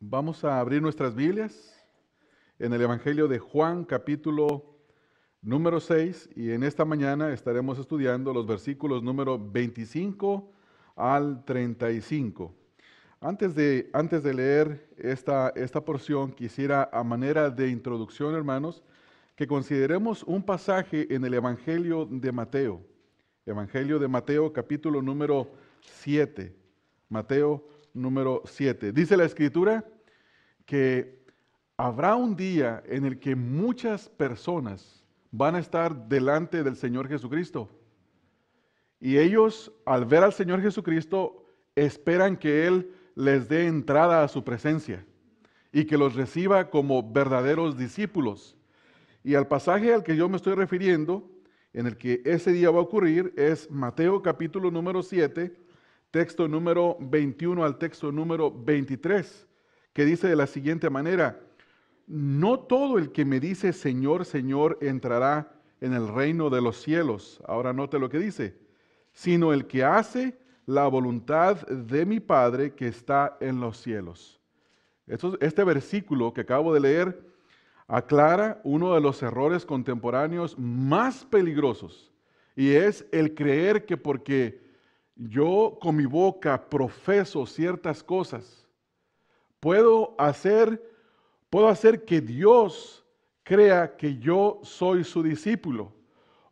Vamos a abrir nuestras Biblias en el Evangelio de Juan, capítulo número 6, y en esta mañana estaremos estudiando los versículos número 25 al 35. Antes de leer esta porción, quisiera, a manera de introducción, hermanos, que consideremos un pasaje en el Evangelio de Mateo. Evangelio de Mateo, capítulo número 7. Mateo número 7. Dice la Escritura que habrá un día en el que muchas personas van a estar delante del Señor Jesucristo. Y ellos, al ver al Señor Jesucristo, esperan que Él les dé entrada a su presencia y que los reciba como verdaderos discípulos. Y al pasaje al que yo me estoy refiriendo, en el que ese día va a ocurrir, es Mateo capítulo número 7, texto número 21 al texto número 23, que dice de la siguiente manera: no todo el que me dice Señor, Señor, entrará en el reino de los cielos. Ahora note lo que dice: sino el que hace la voluntad de mi Padre que está en los cielos. Este versículo que acabo de leer aclara uno de los errores contemporáneos más peligrosos, y es el creer que porque yo con mi boca profeso ciertas cosas, puedo hacer que Dios crea que yo soy su discípulo,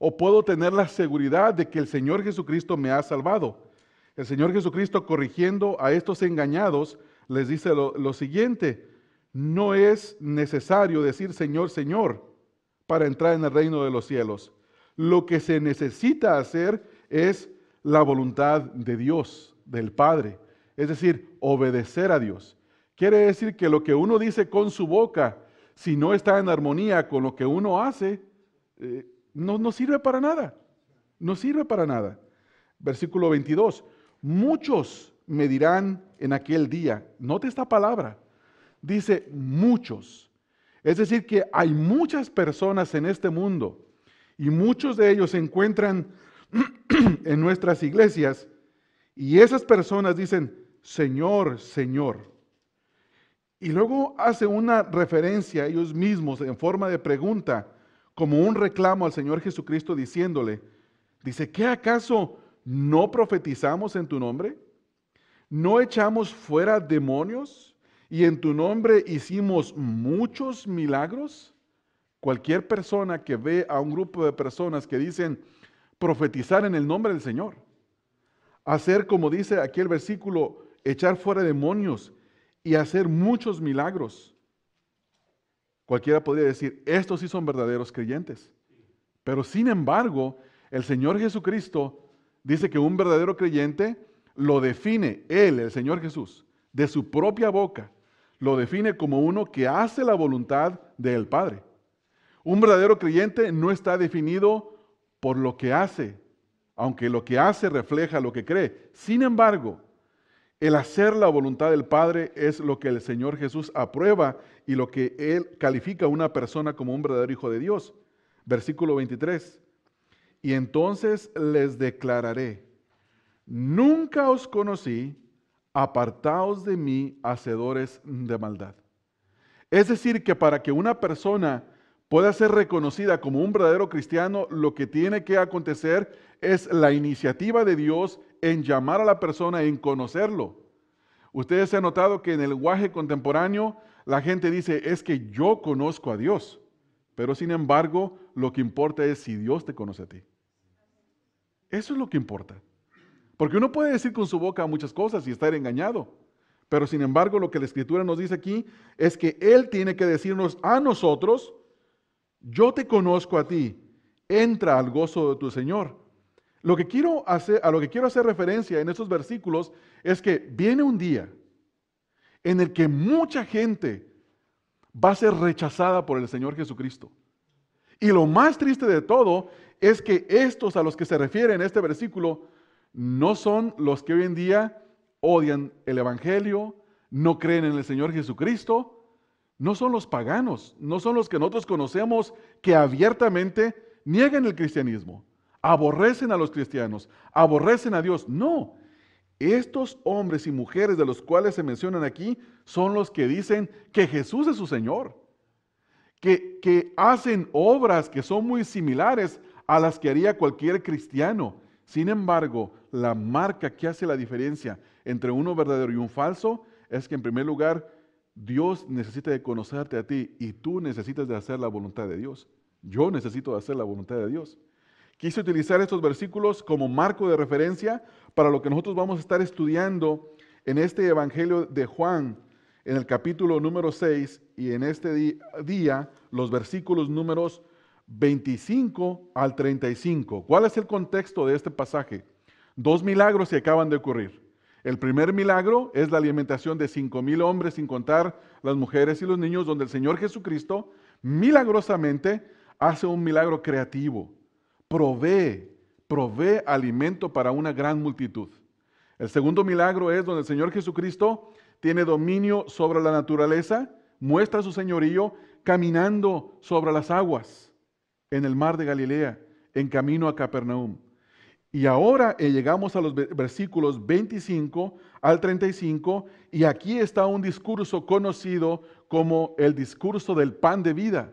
o puedo tener la seguridad de que el Señor Jesucristo me ha salvado. El Señor Jesucristo, corrigiendo a estos engañados, les dice lo siguiente: no es necesario decir Señor, Señor, para entrar en el reino de los cielos. Lo que se necesita hacer es la voluntad de Dios, del Padre, es decir, obedecer a Dios. Quiere decir que lo que uno dice con su boca, si no está en armonía con lo que uno hace, no sirve para nada. No sirve para nada. Versículo 22. Muchos me dirán en aquel día. Note esta palabra. Dice muchos. Es decir, que hay muchas personas en este mundo y muchos de ellos se encuentran en nuestras iglesias, y esas personas dicen Señor, Señor. Y luego hace una referencia a ellos mismos en forma de pregunta, como un reclamo al Señor Jesucristo, diciéndole, dice, ¿qué acaso no profetizamos en tu nombre? ¿No echamos fuera demonios y en tu nombre hicimos muchos milagros? Cualquier persona que ve a un grupo de personas que dicen profetizar en el nombre del Señor, hacer, como dice aquí el versículo, echar fuera demonios y hacer muchos milagros, cualquiera podría decir, estos sí son verdaderos creyentes. Pero sin embargo, el Señor Jesucristo dice que un verdadero creyente lo define Él, el Señor Jesús, de su propia boca, lo define como uno que hace la voluntad del Padre. Un verdadero creyente no está definido por lo que hace, aunque lo que hace refleja lo que cree. Sin embargo, el hacer la voluntad del Padre es lo que el Señor Jesús aprueba y lo que Él califica a una persona como un verdadero hijo de Dios. Versículo 23. Y entonces les declararé, nunca os conocí, apartaos de mí, hacedores de maldad. Es decir, que para que una persona pueda ser reconocida como un verdadero cristiano, lo que tiene que acontecer es la iniciativa de Dios en llamar a la persona, en conocerlo. Ustedes han notado que en el lenguaje contemporáneo la gente dice, es que yo conozco a Dios, pero sin embargo lo que importa es si Dios te conoce a ti. Eso es lo que importa. Porque uno puede decir con su boca muchas cosas y estar engañado, pero sin embargo lo que la Escritura nos dice aquí es que Él tiene que decirnos a nosotros, yo te conozco a ti, entra al gozo de tu Señor. A lo que quiero hacer referencia en estos versículos es que viene un día en el que mucha gente va a ser rechazada por el Señor Jesucristo. Y lo más triste de todo es que estos a los que se refiere en este versículo no son los que hoy en día odian el Evangelio, no creen en el Señor Jesucristo. No son los paganos, no son los que nosotros conocemos que abiertamente niegan el cristianismo, aborrecen a los cristianos, aborrecen a Dios. No, Estos hombres y mujeres de los cuales se mencionan aquí son los que dicen que Jesús es su Señor, que hacen obras que son muy similares a las que haría cualquier cristiano. Sin embargo, la marca que hace la diferencia entre uno verdadero y un falso es que, en primer lugar, Dios necesita de conocerte a ti y tú necesitas de hacer la voluntad de Dios. Yo necesito de hacer la voluntad de Dios. Quise utilizar estos versículos como marco de referencia para lo que nosotros vamos a estar estudiando en este Evangelio de Juan, en el capítulo número 6, y en este día, los versículos números 25 al 35. ¿Cuál es el contexto de este pasaje? Dos milagros que acaban de ocurrir. El primer milagro es la alimentación de 5,000 hombres, sin contar las mujeres y los niños, donde el Señor Jesucristo milagrosamente hace un milagro creativo. Provee alimento para una gran multitud. El segundo milagro es donde el Señor Jesucristo tiene dominio sobre la naturaleza, muestra su señorío caminando sobre las aguas en el mar de Galilea, en camino a Capernaum. Y ahora llegamos a los versículos 25 al 35, y aquí está un discurso conocido como el discurso del pan de vida,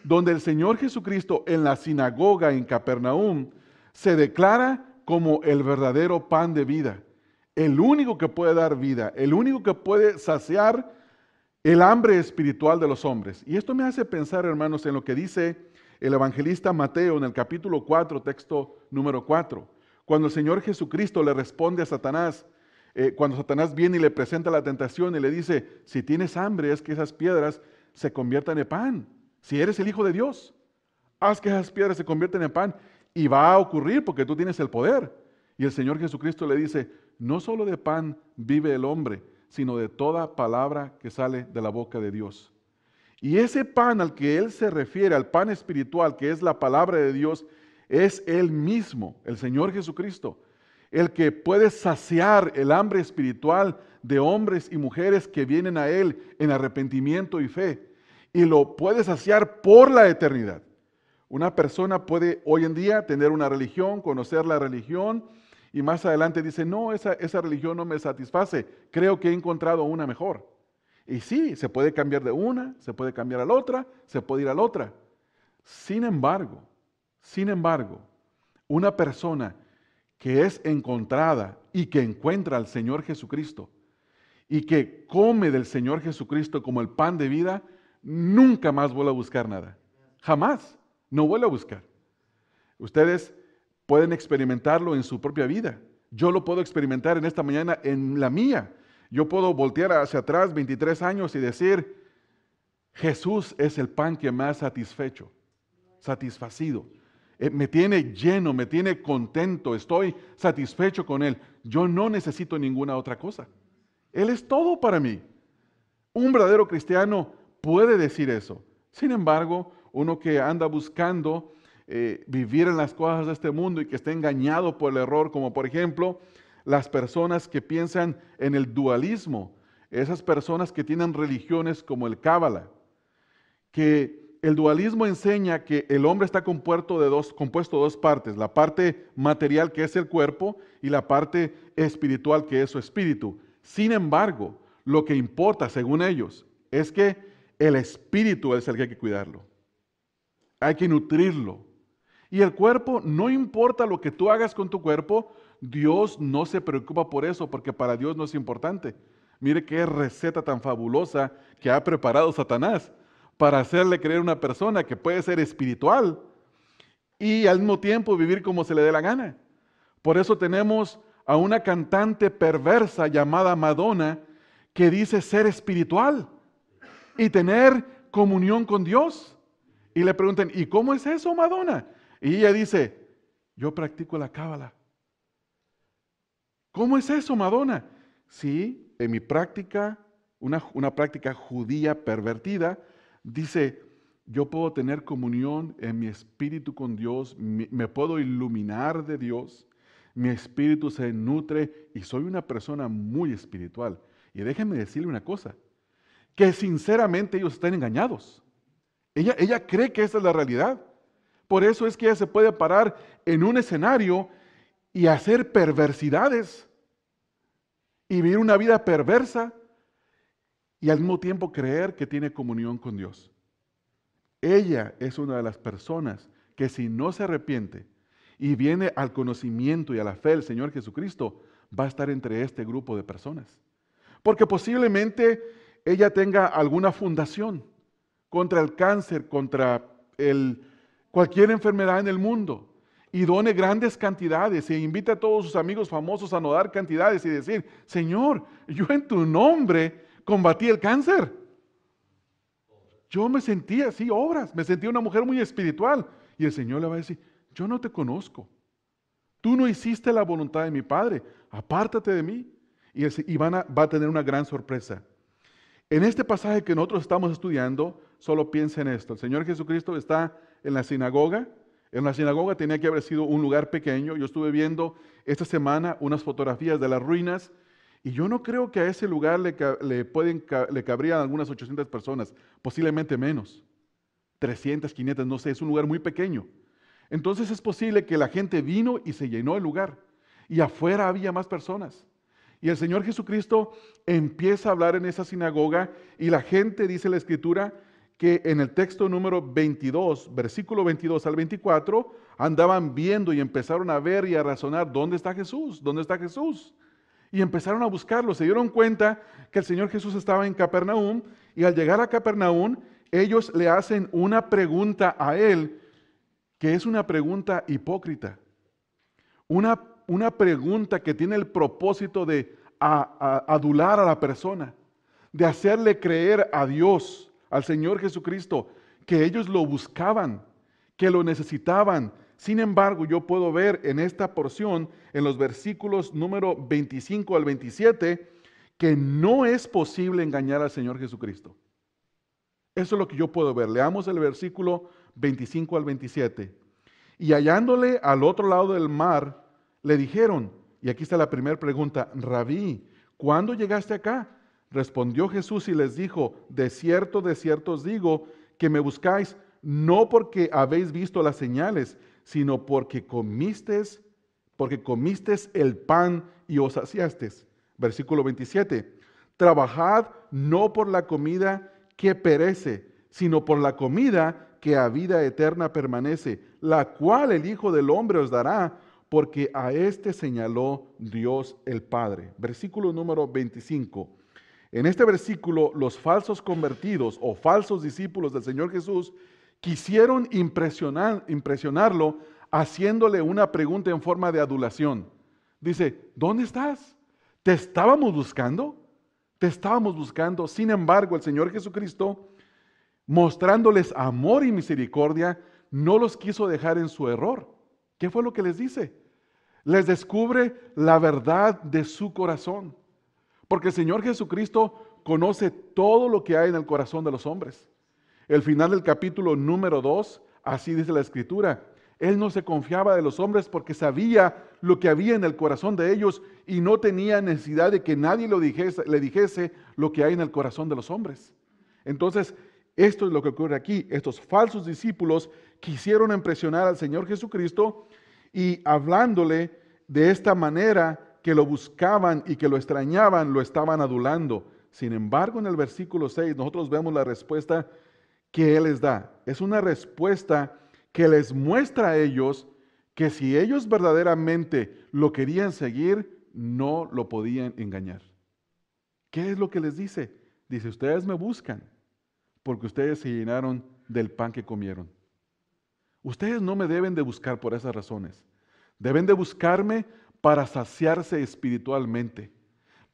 donde el Señor Jesucristo en la sinagoga en Capernaum se declara como el verdadero pan de vida, el único que puede dar vida, el único que puede saciar el hambre espiritual de los hombres. Y esto me hace pensar, hermanos, en lo que dice el evangelista Mateo en el capítulo 4, texto número 4, cuando el Señor Jesucristo le responde a Satanás, cuando Satanás viene y le presenta la tentación y le dice, si tienes hambre, es que esas piedras se conviertan en pan. Si eres el Hijo de Dios, haz que esas piedras se conviertan en pan. Y va a ocurrir porque tú tienes el poder. Y el Señor Jesucristo le dice, no solo de pan vive el hombre, sino de toda palabra que sale de la boca de Dios. Y ese pan al que Él se refiere, al pan espiritual, que es la palabra de Dios, es Él mismo, el Señor Jesucristo, el que puede saciar el hambre espiritual de hombres y mujeres que vienen a Él en arrepentimiento y fe. Y lo puede saciar por la eternidad. Una persona puede hoy en día tener una religión, conocer la religión, y más adelante dice, no, esa religión no me satisface, creo que he encontrado una mejor. Y sí, se puede cambiar de una, se puede cambiar a la otra, se puede ir a la otra. Sin embargo, una persona que es encontrada y que encuentra al Señor Jesucristo y que come del Señor Jesucristo como el pan de vida, nunca más vuelve a buscar nada. Jamás. No vuelve a buscar. Ustedes pueden experimentarlo en su propia vida. Yo lo puedo experimentar en esta mañana en la mía. Yo puedo voltear hacia atrás 23 años y decir, Jesús es el pan que me ha satisfacido. Me tiene lleno, me tiene contento, estoy satisfecho con Él. Yo no necesito ninguna otra cosa. Él es todo para mí. Un verdadero cristiano puede decir eso. Sin embargo, uno que anda buscando vivir en las cosas de este mundo y que está engañado por el error, como por ejemplo las personas que piensan en el dualismo, esas personas que tienen religiones como el Cábala, que el dualismo enseña que el hombre está compuesto de dos partes, la parte material que es el cuerpo y la parte espiritual que es su espíritu. Sin embargo, lo que importa, según ellos, es que el espíritu es el que hay que cuidarlo. Hay que nutrirlo. Y el cuerpo, no importa lo que tú hagas con tu cuerpo, Dios no se preocupa por eso, porque para Dios no es importante. Mire qué receta tan fabulosa que ha preparado Satanás para hacerle creer a una persona que puede ser espiritual y al mismo tiempo vivir como se le dé la gana. Por eso tenemos a una cantante perversa llamada Madonna que dice ser espiritual y tener comunión con Dios. Y le preguntan, ¿y cómo es eso, Madonna? Y ella dice, yo practico la cábala. ¿Cómo es eso, Madonna? Sí, en mi práctica, una práctica judía pervertida, dice, yo puedo tener comunión en mi espíritu con Dios, me puedo iluminar de Dios, mi espíritu se nutre y soy una persona muy espiritual. Y déjenme decirle una cosa, que sinceramente ellos están engañados. Ella cree que esa es la realidad. Por eso es que ella se puede parar en un escenario y hacer perversidades. y vivir una vida perversa y al mismo tiempo creer que tiene comunión con Dios. Ella es una de las personas que si no se arrepiente y viene al conocimiento y a la fe del Señor Jesucristo, va a estar entre este grupo de personas. Porque posiblemente ella tenga alguna fundación contra el cáncer, contra cualquier enfermedad en el mundo, y done grandes cantidades e invita a todos sus amigos famosos a no dar cantidades y decir, Señor, yo en tu nombre combatí el cáncer. Yo me sentía así, obras, me sentía una mujer muy espiritual. Y el Señor le va a decir, yo no te conozco. Tú no hiciste la voluntad de mi Padre, apártate de mí. Y va a tener una gran sorpresa. En este pasaje que nosotros estamos estudiando, solo piensa en esto. El Señor Jesucristo está en la sinagoga. En la sinagoga tenía que haber sido un lugar pequeño. Yo estuve viendo esta semana unas fotografías de las ruinas y yo no creo que a ese lugar le cabrían algunas 800 personas, posiblemente menos, 300, 500, no sé, es un lugar muy pequeño. Entonces es posible que la gente vino y se llenó el lugar y afuera había más personas. Y el Señor Jesucristo empieza a hablar en esa sinagoga y la gente, dice la Escritura, que en el texto número 22, versículo 22 al 24, andaban viendo y empezaron a ver y a razonar, ¿dónde está Jesús? ¿Dónde está Jesús? Y empezaron a buscarlo. Se dieron cuenta que el Señor Jesús estaba en Capernaum y al llegar a Capernaum, ellos le hacen una pregunta a él, que es una pregunta hipócrita. Una pregunta que tiene el propósito de adular a la persona, de hacerle creer a Dios, al Señor Jesucristo, que ellos lo buscaban, que lo necesitaban. Sin embargo, yo puedo ver en esta porción, en los versículos número 25 al 27, que no es posible engañar al Señor Jesucristo. Eso es lo que yo puedo ver. Leamos el versículo 25 al 27. Y hallándole al otro lado del mar, le dijeron, y aquí está la primera pregunta, Rabí, ¿cuándo llegaste acá? Respondió Jesús y les dijo, de cierto os digo, que me buscáis, no porque habéis visto las señales, sino porque comisteis el pan y os saciasteis. Versículo 27, trabajad no por la comida que perece, sino por la comida que a vida eterna permanece, la cual el Hijo del Hombre os dará, porque a este señaló Dios el Padre. Versículo número 25. En este versículo, los falsos convertidos o falsos discípulos del Señor Jesús quisieron impresionarlo haciéndole una pregunta en forma de adulación. Dice, ¿dónde estás? ¿Te estábamos buscando? Te estábamos buscando. Sin embargo, el Señor Jesucristo, mostrándoles amor y misericordia, no los quiso dejar en su error. ¿Qué fue lo que les dice? Les descubre la verdad de su corazón. Porque el Señor Jesucristo conoce todo lo que hay en el corazón de los hombres. El final del capítulo número 2, así dice la Escritura, Él no se confiaba de los hombres porque sabía lo que había en el corazón de ellos y no tenía necesidad de que nadie le dijese lo que hay en el corazón de los hombres. Entonces, esto es lo que ocurre aquí. Estos falsos discípulos quisieron impresionar al Señor Jesucristo y hablándole de esta manera que lo buscaban y que lo extrañaban, lo estaban adulando. Sin embargo, en el versículo 6 nosotros vemos la respuesta que Él les da. Es una respuesta que les muestra a ellos que si ellos verdaderamente lo querían seguir, no lo podían engañar. ¿Qué es lo que les dice? Dice, ustedes me buscan porque ustedes se llenaron del pan que comieron. Ustedes no me deben de buscar por esas razones. Deben de buscarme para saciarse espiritualmente,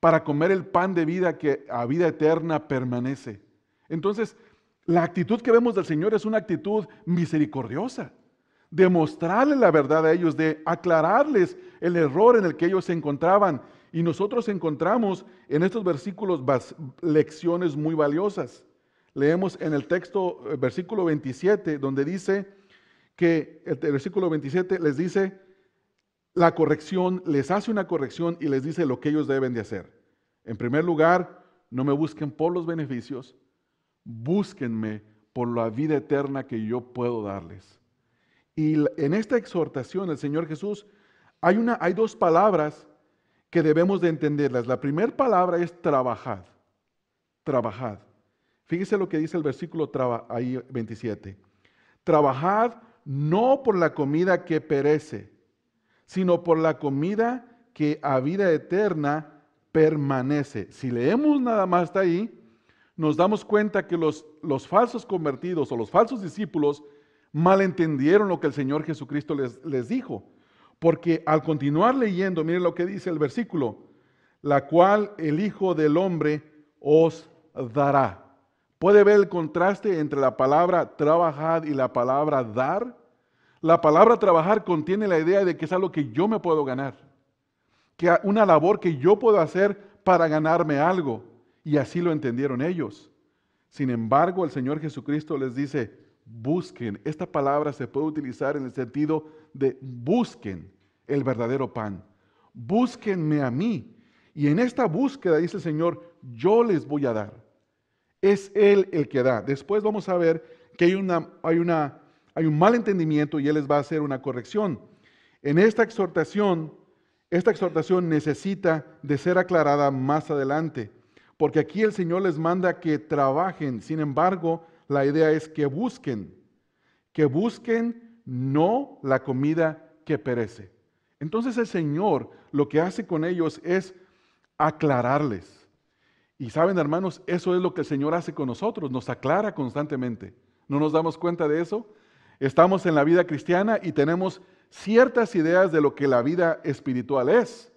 para comer el pan de vida que a vida eterna permanece. Entonces, la actitud que vemos del Señor es una actitud misericordiosa, de mostrarle la verdad a ellos, de aclararles el error en el que ellos se encontraban. Y nosotros encontramos en estos versículos lecciones muy valiosas. Leemos en el texto, versículo 27, donde dice que el versículo 27 les dice la corrección, les hace una corrección y les dice lo que ellos deben de hacer. En primer lugar, no me busquen por los beneficios, búsquenme por la vida eterna que yo puedo darles. Y en esta exhortación del Señor Jesús hay dos palabras que debemos de entenderlas. La primera palabra es trabajad. Trabajad. Fíjese lo que dice el versículo ahí 27. Trabajad no por la comida que perece, sino por la comida que a vida eterna permanece. Si leemos nada más hasta ahí, nos damos cuenta que los falsos convertidos o los falsos discípulos malentendieron lo que el Señor Jesucristo les dijo. Porque al continuar leyendo, miren lo que dice el versículo, la cual el Hijo del Hombre os dará. ¿Puede ver el contraste entre la palabra trabajad y la palabra dar? La palabra trabajar contiene la idea de que es algo que yo me puedo ganar, que una labor que yo puedo hacer para ganarme algo, y así lo entendieron ellos. Sin embargo, el Señor Jesucristo les dice, busquen. Esta palabra se puede utilizar en el sentido de busquen el verdadero pan. Búsquenme a mí. Y en esta búsqueda, dice el Señor, yo les voy a dar. Es Él el que da. Después vamos a ver que hay un mal entendimiento y Él les va a hacer una corrección. En esta exhortación necesita de ser aclarada más adelante, porque aquí el Señor les manda que trabajen. Sin embargo, la idea es que busquen no la comida que perece. Entonces el Señor lo que hace con ellos es aclararles. Y saben, hermanos, eso es lo que el Señor hace con nosotros, nos aclara constantemente. ¿No nos damos cuenta de eso? Estamos en la vida cristiana y tenemos ciertas ideas de lo que la vida espiritual es.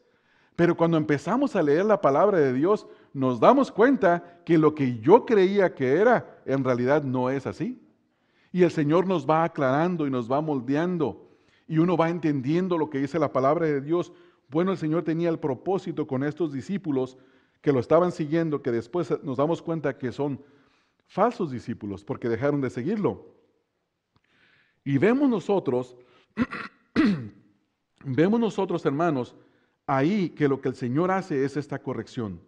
Pero cuando empezamos a leer la palabra de Dios, nos damos cuenta que lo que yo creía que era, en realidad no es así. Y el Señor nos va aclarando y nos va moldeando. Y uno va entendiendo lo que dice la palabra de Dios. Bueno, el Señor tenía el propósito con estos discípulos que lo estaban siguiendo, que después nos damos cuenta que son falsos discípulos porque dejaron de seguirlo. Y vemos nosotros, hermanos, ahí que lo que el Señor hace es esta corrección.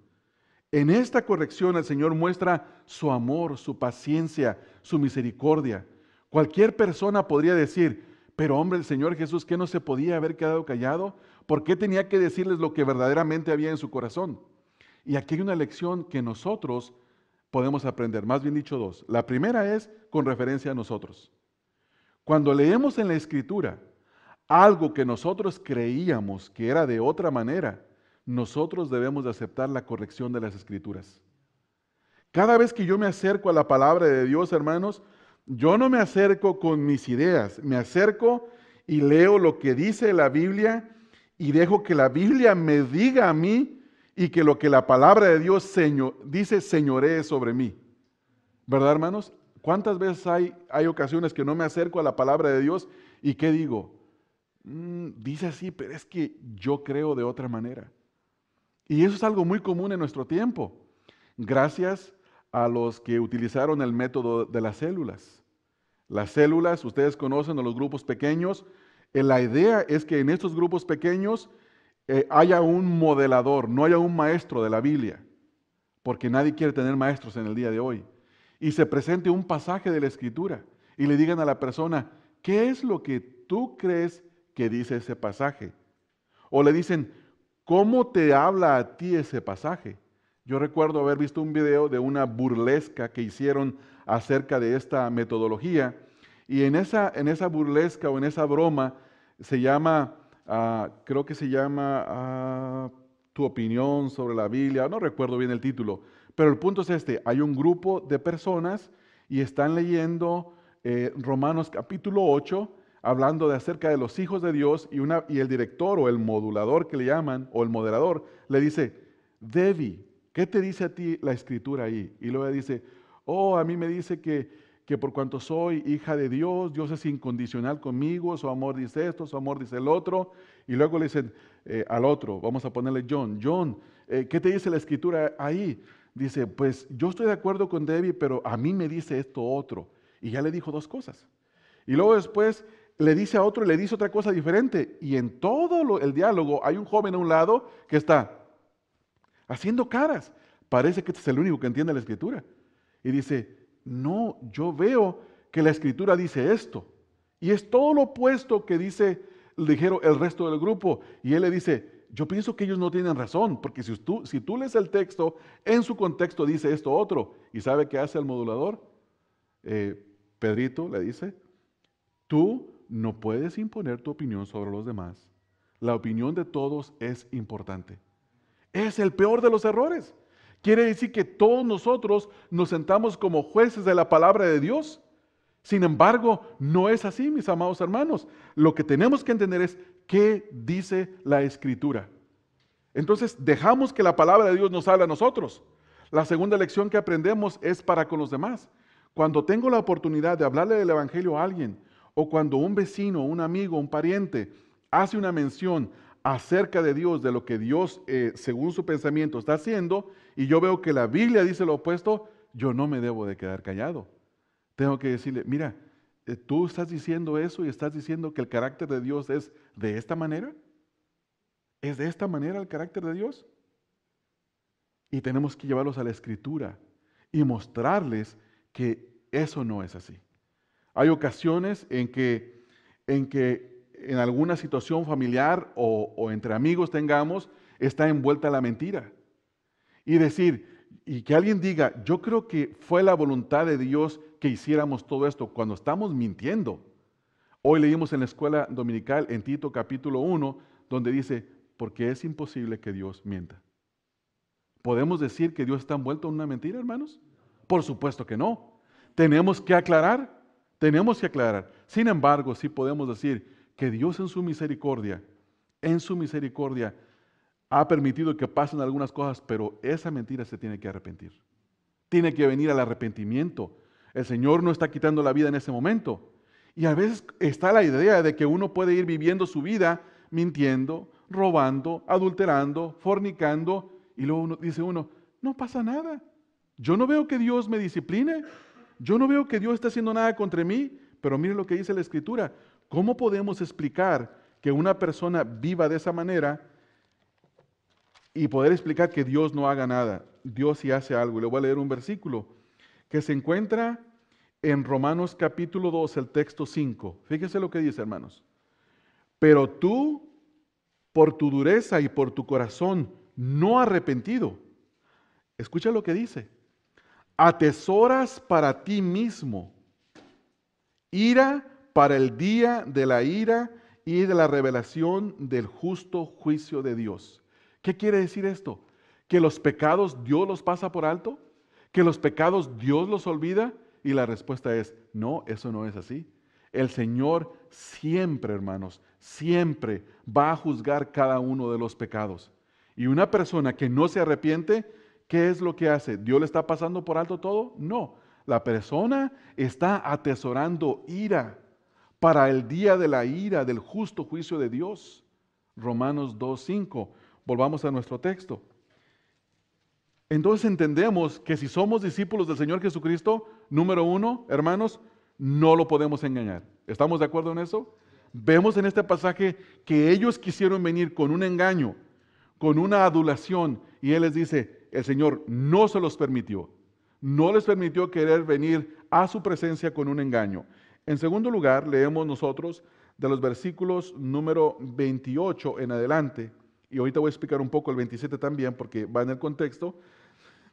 En esta corrección el Señor muestra su amor, su paciencia, su misericordia. Cualquier persona podría decir, pero hombre, el Señor Jesús, ¿qué no se podía haber quedado callado? ¿Por qué tenía que decirles lo que verdaderamente había en su corazón? Y aquí hay una lección que nosotros podemos aprender, más bien dicho dos. La primera es con referencia a nosotros. Cuando leemos en la Escritura algo que nosotros creíamos que era de otra manera, nosotros debemos de aceptar la corrección de las Escrituras. Cada vez que yo me acerco a la palabra de Dios, hermanos, yo no me acerco con mis ideas, me acerco y leo lo que dice la Biblia y dejo que la Biblia me diga a mí y que lo que la palabra de Dios dice señoree sobre mí. ¿Verdad, hermanos? ¿Cuántas veces hay ocasiones que no me acerco a la palabra de Dios y qué digo? Dice así, pero es que yo creo de otra manera. Y eso es algo muy común en nuestro tiempo, gracias a los que utilizaron el método de las células. Las células, ustedes conocen a los grupos pequeños. La idea es que en estos grupos pequeños haya un modelador, no haya un maestro de la Biblia, porque nadie quiere tener maestros en el día de hoy. Y se presente un pasaje de la Escritura y le digan a la persona, ¿qué es lo que tú crees que dice ese pasaje? O le dicen, ¿cómo te habla a ti ese pasaje? Yo recuerdo haber visto un video de una burlesca que hicieron acerca de esta metodología, y en esa burlesca o en esa broma se llama, creo que se llama Tu opinión sobre la Biblia, no recuerdo bien el título, pero el punto es este: hay un grupo de personas y están leyendo Romanos capítulo 8, hablando de acerca de los hijos de Dios, y el director o el modulador que le llaman, o el moderador, le dice, Debbie, ¿qué te dice a ti la Escritura ahí? Y luego dice, a mí me dice que por cuanto soy hija de Dios, Dios es incondicional conmigo, su amor dice esto, su amor dice el otro. Y luego le dicen al otro, vamos a ponerle John, ¿qué te dice la Escritura ahí? Dice, pues yo estoy de acuerdo con Debbie, pero a mí me dice esto otro. Y ya le dijo dos cosas. Y luego después le dice a otro y le dice otra cosa diferente. Y en todo el diálogo hay un joven a un lado que está haciendo caras. Parece que este es el único que entiende la Escritura. Y dice, no, yo veo que la Escritura dice esto. Y es todo lo opuesto que dijeron el resto del grupo. Y él le dice, yo pienso que ellos no tienen razón, porque si tú lees el texto, en su contexto dice esto otro, y ¿sabe qué hace el modulador? Pedrito le dice, tú no puedes imponer tu opinión sobre los demás. La opinión de todos es importante. Es el peor de los errores. Quiere decir que todos nosotros nos sentamos como jueces de la palabra de Dios. Sin embargo, no es así, mis amados hermanos. Lo que tenemos que entender es qué dice la Escritura. Entonces, dejamos que la palabra de Dios nos hable a nosotros. La segunda lección que aprendemos es para con los demás. Cuando tengo la oportunidad de hablarle del Evangelio a alguien, o cuando un vecino, un amigo, un pariente hace una mención acerca de Dios, de lo que Dios, según su pensamiento, está haciendo, y yo veo que la Biblia dice lo opuesto, yo no me debo de quedar callado. Tengo que decirle, mira, tú estás diciendo eso y estás diciendo que el carácter de Dios es de esta manera. ¿Es de esta manera el carácter de Dios? Y tenemos que llevarlos a la Escritura y mostrarles que eso no es así. Hay ocasiones en que en alguna situación familiar o entre amigos tengamos, está envuelta la mentira. Y decir, y que alguien diga, yo creo que fue la voluntad de Dios que hiciéramos todo esto cuando estamos mintiendo. Hoy leímos en la escuela dominical, en Tito capítulo 1, donde dice, porque es imposible que Dios mienta. ¿Podemos decir que Dios está envuelto en una mentira, hermanos? Por supuesto que no. Tenemos que aclarar. Sin embargo, sí podemos decir que Dios en su misericordia, ha permitido que pasen algunas cosas, pero esa mentira se tiene que arrepentir. Tiene que venir al arrepentimiento. El Señor no está quitando la vida en ese momento. Y a veces está la idea de que uno puede ir viviendo su vida mintiendo, robando, adulterando, fornicando, y luego dice uno, no pasa nada. Yo no veo que Dios me discipline. Yo no veo que Dios esté haciendo nada contra mí. Pero mire lo que dice la Escritura. ¿Cómo podemos explicar que una persona viva de esa manera y poder explicar que Dios no haga nada? Dios sí hace algo. Y le voy a leer un versículo que se encuentra en Romanos capítulo 2, el texto 5. Fíjese lo que dice, hermanos. Pero tú, por tu dureza y por tu corazón no arrepentido, escucha lo que dice, atesoras para ti mismo ira para el día de la ira y de la revelación del justo juicio de Dios. ¿Qué quiere decir esto? ¿Que los pecados Dios los pasa por alto? ¿Que los pecados Dios los olvida? Y la respuesta es, no, eso no es así. El Señor siempre, hermanos, siempre va a juzgar cada uno de los pecados. Y una persona que no se arrepiente, ¿qué es lo que hace? ¿Dios le está pasando por alto todo? No. La persona está atesorando ira para el día de la ira, del justo juicio de Dios. Romanos 2:5. Volvamos a nuestro texto. Entonces entendemos que si somos discípulos del Señor Jesucristo, número uno, hermanos, no lo podemos engañar. ¿Estamos de acuerdo en eso? Vemos en este pasaje que ellos quisieron venir con un engaño, con una adulación, y Él les dice, el Señor no se los permitió. No les permitió querer venir a su presencia con un engaño. En segundo lugar, leemos nosotros de los versículos número 28 en adelante, y ahorita voy a explicar un poco el 27 también porque va en el contexto.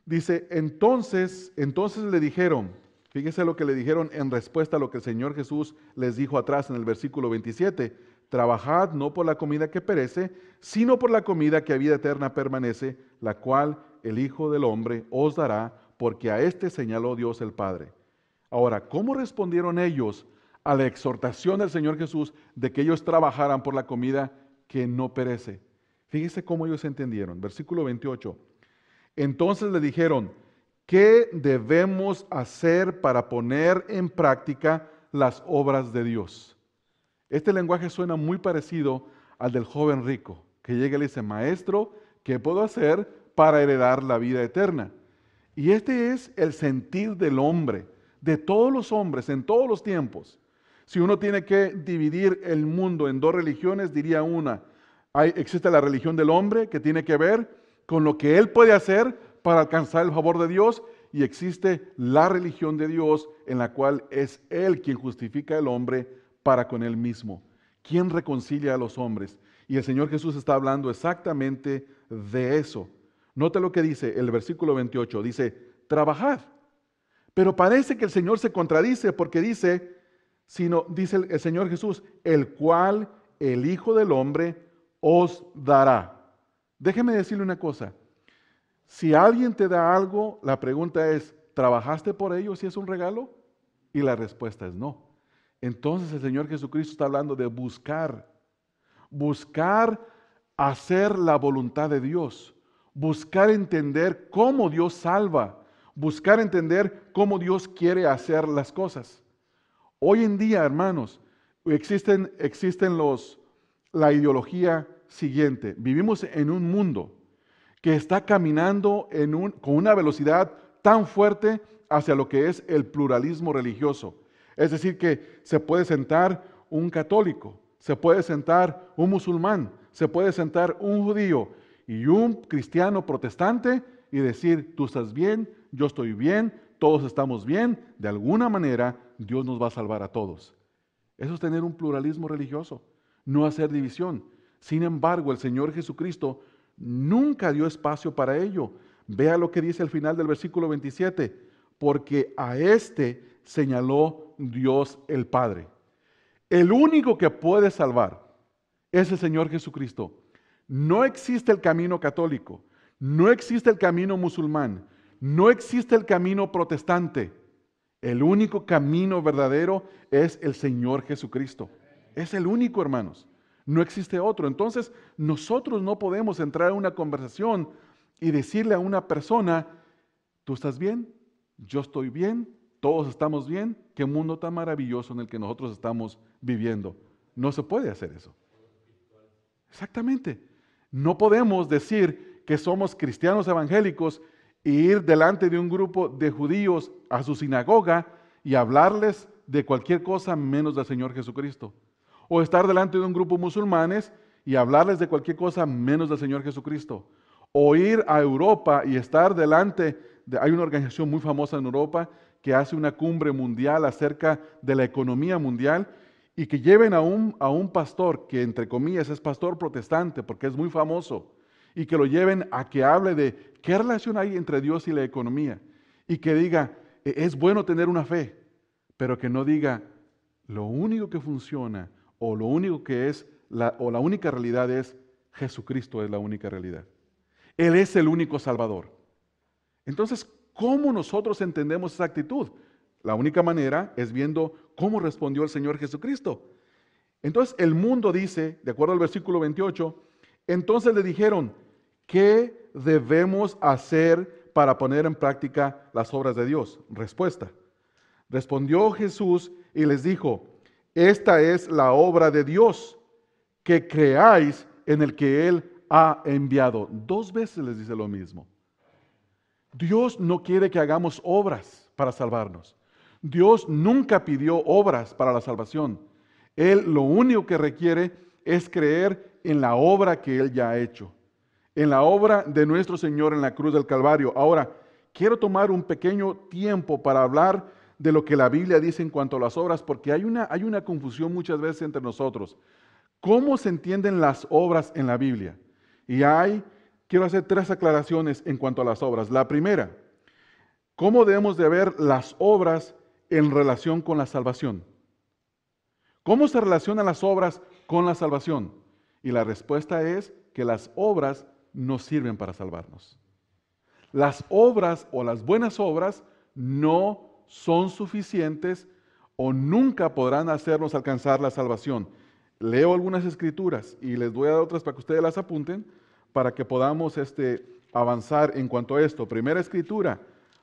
Dice, entonces le dijeron, fíjense lo que le dijeron en respuesta a lo que el Señor Jesús les dijo atrás en el versículo 27, trabajad no por la comida que perece, sino por la comida que a vida eterna permanece, la cual el Hijo del Hombre os dará, porque a este señaló Dios el Padre. Ahora, ¿cómo respondieron ellos a la exhortación del Señor Jesús de que ellos trabajaran por la comida que no perece? Fíjense cómo ellos entendieron. Versículo 28. Entonces le dijeron, ¿qué debemos hacer para poner en práctica las obras de Dios? Este lenguaje suena muy parecido al del joven rico, que llega y le dice, maestro, ¿qué puedo hacer para heredar la vida eterna? Y este es el sentir del hombre, de todos los hombres, en todos los tiempos. Si uno tiene que dividir el mundo en dos religiones, diría una, existe la religión del hombre que tiene que ver con lo que él puede hacer para alcanzar el favor de Dios, y existe la religión de Dios en la cual es Él quien justifica al hombre para con Él mismo, quien reconcilia a los hombres. Y el Señor Jesús está hablando exactamente de eso. Note lo que dice el versículo 28, dice, trabajad. Pero parece que el Señor se contradice porque dice, dice el Señor Jesús, el cual el Hijo del Hombre os dará. Déjeme decirle una cosa, si alguien te da algo, la pregunta es, ¿trabajaste por ello si es un regalo? Y la respuesta es no. Entonces el Señor Jesucristo está hablando de buscar hacer la voluntad de Dios, buscar entender cómo Dios salva, buscar entender cómo Dios quiere hacer las cosas. Hoy en día, hermanos, existen la ideología siguiente. Vivimos en un mundo que está caminando con una velocidad tan fuerte hacia lo que es el pluralismo religioso. Es decir, que se puede sentar un católico, se puede sentar un musulmán, se puede sentar un judío y un cristiano protestante y decir, tú estás bien, yo estoy bien, todos estamos bien, de alguna manera Dios nos va a salvar a todos. Eso es tener un pluralismo religioso, no hacer división. Sin embargo, el Señor Jesucristo nunca dio espacio para ello. Vea lo que dice al final del versículo 27, porque a este señaló Dios el Padre. El único que puede salvar es el Señor Jesucristo. No existe el camino católico, no existe el camino musulmán, no existe el camino protestante. El único camino verdadero es el Señor Jesucristo. Es el único, hermanos. No existe otro. Entonces, nosotros no podemos entrar en una conversación y decirle a una persona, ¿tú estás bien? Yo estoy bien, todos estamos bien. Qué mundo tan maravilloso en el que nosotros estamos viviendo. No se puede hacer eso. Exactamente. No podemos decir que somos cristianos evangélicos e ir delante de un grupo de judíos a su sinagoga y hablarles de cualquier cosa menos del Señor Jesucristo. O estar delante de un grupo de musulmanes y hablarles de cualquier cosa menos del Señor Jesucristo. O ir a Europa y estar hay una organización muy famosa en Europa que hace una cumbre mundial acerca de la economía mundial y que lleven a un pastor que entre comillas es pastor protestante porque es muy famoso y que lo lleven a que hable de qué relación hay entre Dios y la economía y que diga, es bueno tener una fe, pero que no diga, lo único que funciona o lo único que es, la única realidad es Jesucristo es la única realidad. Él es el único Salvador. Entonces, ¿cómo nosotros entendemos esa actitud? La única manera es viendo cómo respondió el Señor Jesucristo. Entonces, el mundo dice, de acuerdo al versículo 28, entonces le dijeron, ¿qué debemos hacer para poner en práctica las obras de Dios? Respuesta. Respondió Jesús y les dijo, esta es la obra de Dios, que creáis en el que Él ha enviado. 2 veces les dice lo mismo. Dios no quiere que hagamos obras para salvarnos. Dios nunca pidió obras para la salvación. Él lo único que requiere es creer en la obra que Él ya ha hecho, en la obra de nuestro Señor en la cruz del Calvario. Ahora, quiero tomar un pequeño tiempo para hablar de lo que la Biblia dice en cuanto a las obras, porque hay una confusión muchas veces entre nosotros. ¿Cómo se entienden las obras en la Biblia? Y quiero hacer 3 aclaraciones en cuanto a las obras. La primera, ¿cómo debemos de ver las obras en relación con la salvación? ¿Cómo se relacionan las obras con la salvación? Y la respuesta es que las obras no sirven para salvarnos. Las obras o las buenas obras no son suficientes o nunca podrán hacernos alcanzar la salvación. Leo algunas escrituras y les voy a dar otras para que ustedes las apunten para que podamos avanzar en cuanto a esto. Primera escritura,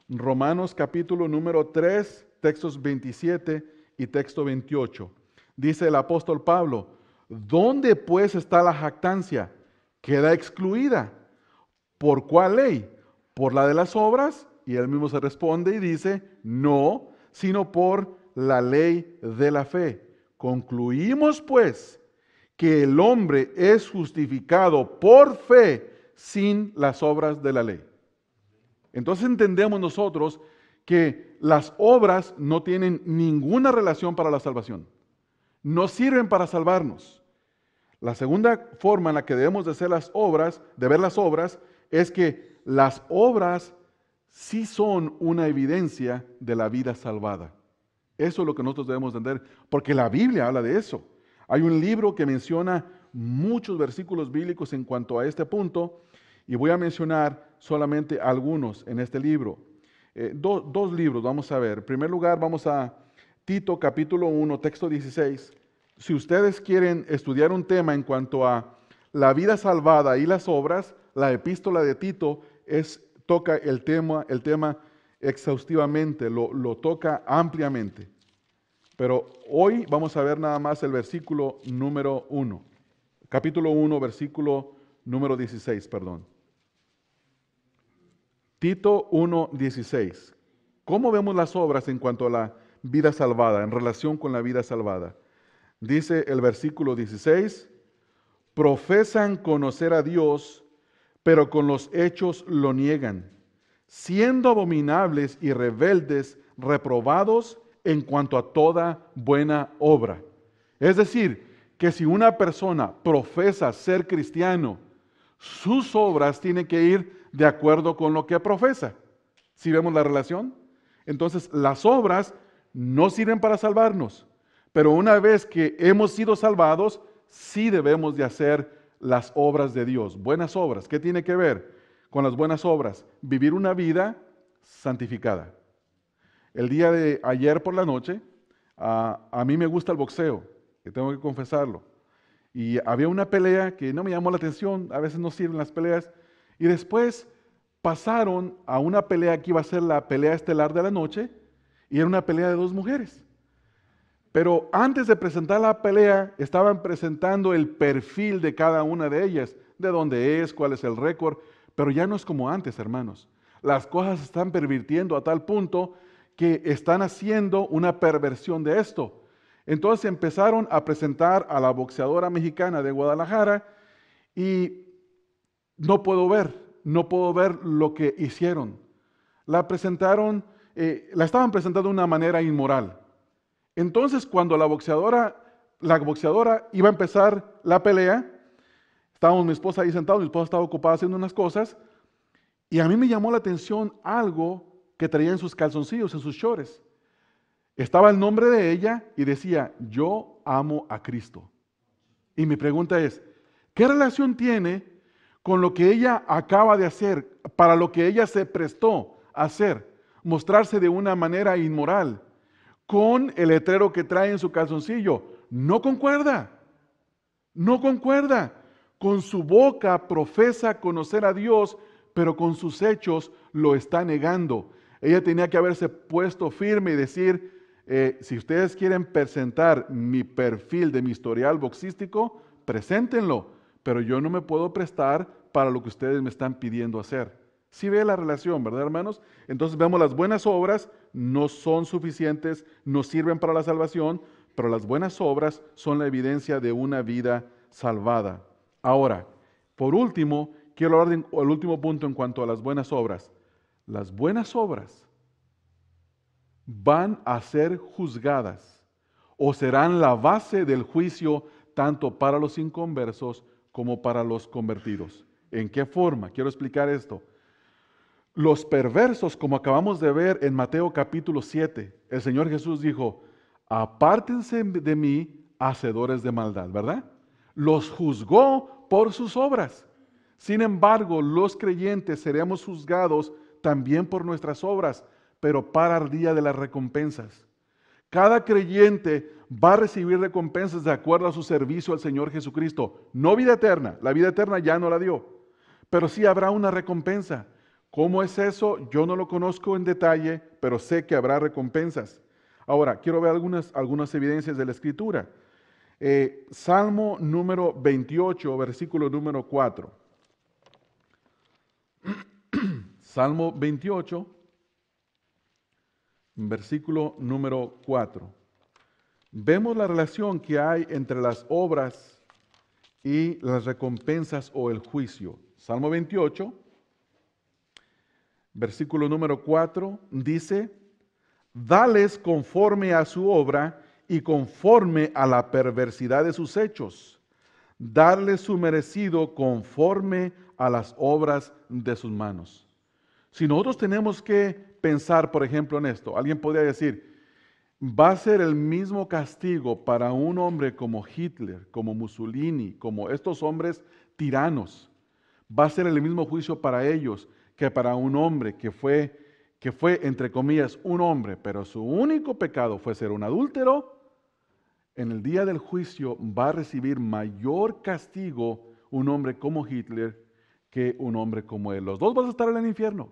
Romanos capítulo número 3, textos 27 y texto 28. Dice el apóstol Pablo, ¿dónde pues está la jactancia? Queda excluida. ¿Por cuál ley? ¿Por la de las obras? Y él mismo se responde y dice, no, sino por la ley de la fe. Concluimos pues que el hombre es justificado por fe sin las obras de la ley. Entonces entendemos nosotros que las obras no tienen ninguna relación para la salvación. No sirven para salvarnos. La segunda forma en la que debemos de hacer las obras, de ver las obras, es que las obras sí son una evidencia de la vida salvada. Eso es lo que nosotros debemos entender, porque la Biblia habla de eso. Hay un libro que menciona muchos versículos bíblicos en cuanto a este punto, y voy a mencionar solamente algunos en este libro. Dos libros vamos a ver. En primer lugar, vamos a Tito capítulo 1, texto 16. Si ustedes quieren estudiar un tema en cuanto a la vida salvada y las obras, la epístola de Tito toca el tema exhaustivamente, lo toca ampliamente. Pero hoy vamos a ver nada más el versículo número 1. Capítulo 1, versículo número 16, perdón. Tito 1, 16. ¿Cómo vemos las obras en cuanto a la vida salvada, en relación con la vida salvada? Dice el versículo 16, profesan conocer a Dios, pero con los hechos lo niegan, siendo abominables y rebeldes, reprobados en cuanto a toda buena obra. Es decir, que si una persona profesa ser cristiano, sus obras tienen que ir de acuerdo con lo que profesa. ¿Sí vemos la relación? Entonces, las obras no sirven para salvarnos, pero una vez que hemos sido salvados, sí debemos de hacer las obras de Dios. Buenas obras. ¿Qué tiene que ver con las buenas obras? Vivir una vida santificada. El día de ayer por la noche, a mí me gusta el boxeo, que tengo que confesarlo. Y había una pelea que no me llamó la atención, a veces no sirven las peleas, y después pasaron a una pelea que iba a ser la pelea estelar de la noche, y era una pelea de dos mujeres. Pero antes de presentar la pelea, estaban presentando el perfil de cada una de ellas, de dónde es, cuál es el récord, pero ya no es como antes, hermanos. Las cosas se están pervirtiendo a tal punto que están haciendo una perversión de esto. Entonces empezaron a presentar a la boxeadora mexicana de Guadalajara y no puedo ver lo que hicieron. La estaban presentando de una manera inmoral. Entonces, cuando la boxeadora iba a empezar la pelea, estábamos mi esposa ahí sentados, mi esposa estaba ocupada haciendo unas cosas, y a mí me llamó la atención algo que traía en sus calzoncillos, en sus shorts. Estaba el nombre de ella y decía, yo amo a Cristo. Y mi pregunta es, ¿qué relación tiene con lo que ella acaba de hacer, para lo que ella se prestó a hacer, mostrarse de una manera inmoral, con el letrero que trae en su calzoncillo? No concuerda, no concuerda. Con su boca profesa conocer a Dios, pero con sus hechos lo está negando. Ella tenía que haberse puesto firme y decir, si ustedes quieren presentar mi perfil de mi historial boxístico, preséntenlo, pero yo no me puedo prestar para lo que ustedes me están pidiendo hacer. Sí ve la relación, ¿verdad, hermanos? Entonces vemos las buenas obras no son suficientes, no sirven para la salvación, pero las buenas obras son la evidencia de una vida salvada. Ahora, por último, quiero hablar del último punto en cuanto a las buenas obras. Las buenas obras van a ser juzgadas o serán la base del juicio tanto para los inconversos como para los convertidos. ¿En qué forma? Quiero explicar esto. Los perversos, como acabamos de ver en Mateo capítulo 7, el Señor Jesús dijo, apártense de mí, hacedores de maldad, ¿verdad? Los juzgó por sus obras. Sin embargo, los creyentes seremos juzgados también por nuestras obras, pero para el día de las recompensas. Cada creyente va a recibir recompensas de acuerdo a su servicio al Señor Jesucristo. No vida eterna, la vida eterna ya no la dio, pero sí habrá una recompensa. ¿Cómo es eso? Yo no lo conozco en detalle, pero sé que habrá recompensas. Ahora, quiero ver algunas evidencias de la Escritura. Salmo número 28, versículo número 4. Salmo 28, versículo número 4. Vemos la relación que hay entre las obras y las recompensas o el juicio. Salmo 28, versículo número 4 dice, dales conforme a su obra y conforme a la perversidad de sus hechos. darle su merecido conforme a las obras de sus manos. Si nosotros tenemos que pensar, por ejemplo, en esto, alguien podría decir, va a ser el mismo castigo para un hombre como Hitler, como Mussolini, como estos hombres tiranos. Va a ser el mismo juicio para ellos que para un hombre que fue, entre comillas, un hombre, pero su único pecado fue ser un adúltero. En el día del juicio va a recibir mayor castigo un hombre como Hitler que un hombre como él. Los dos van a estar en el infierno.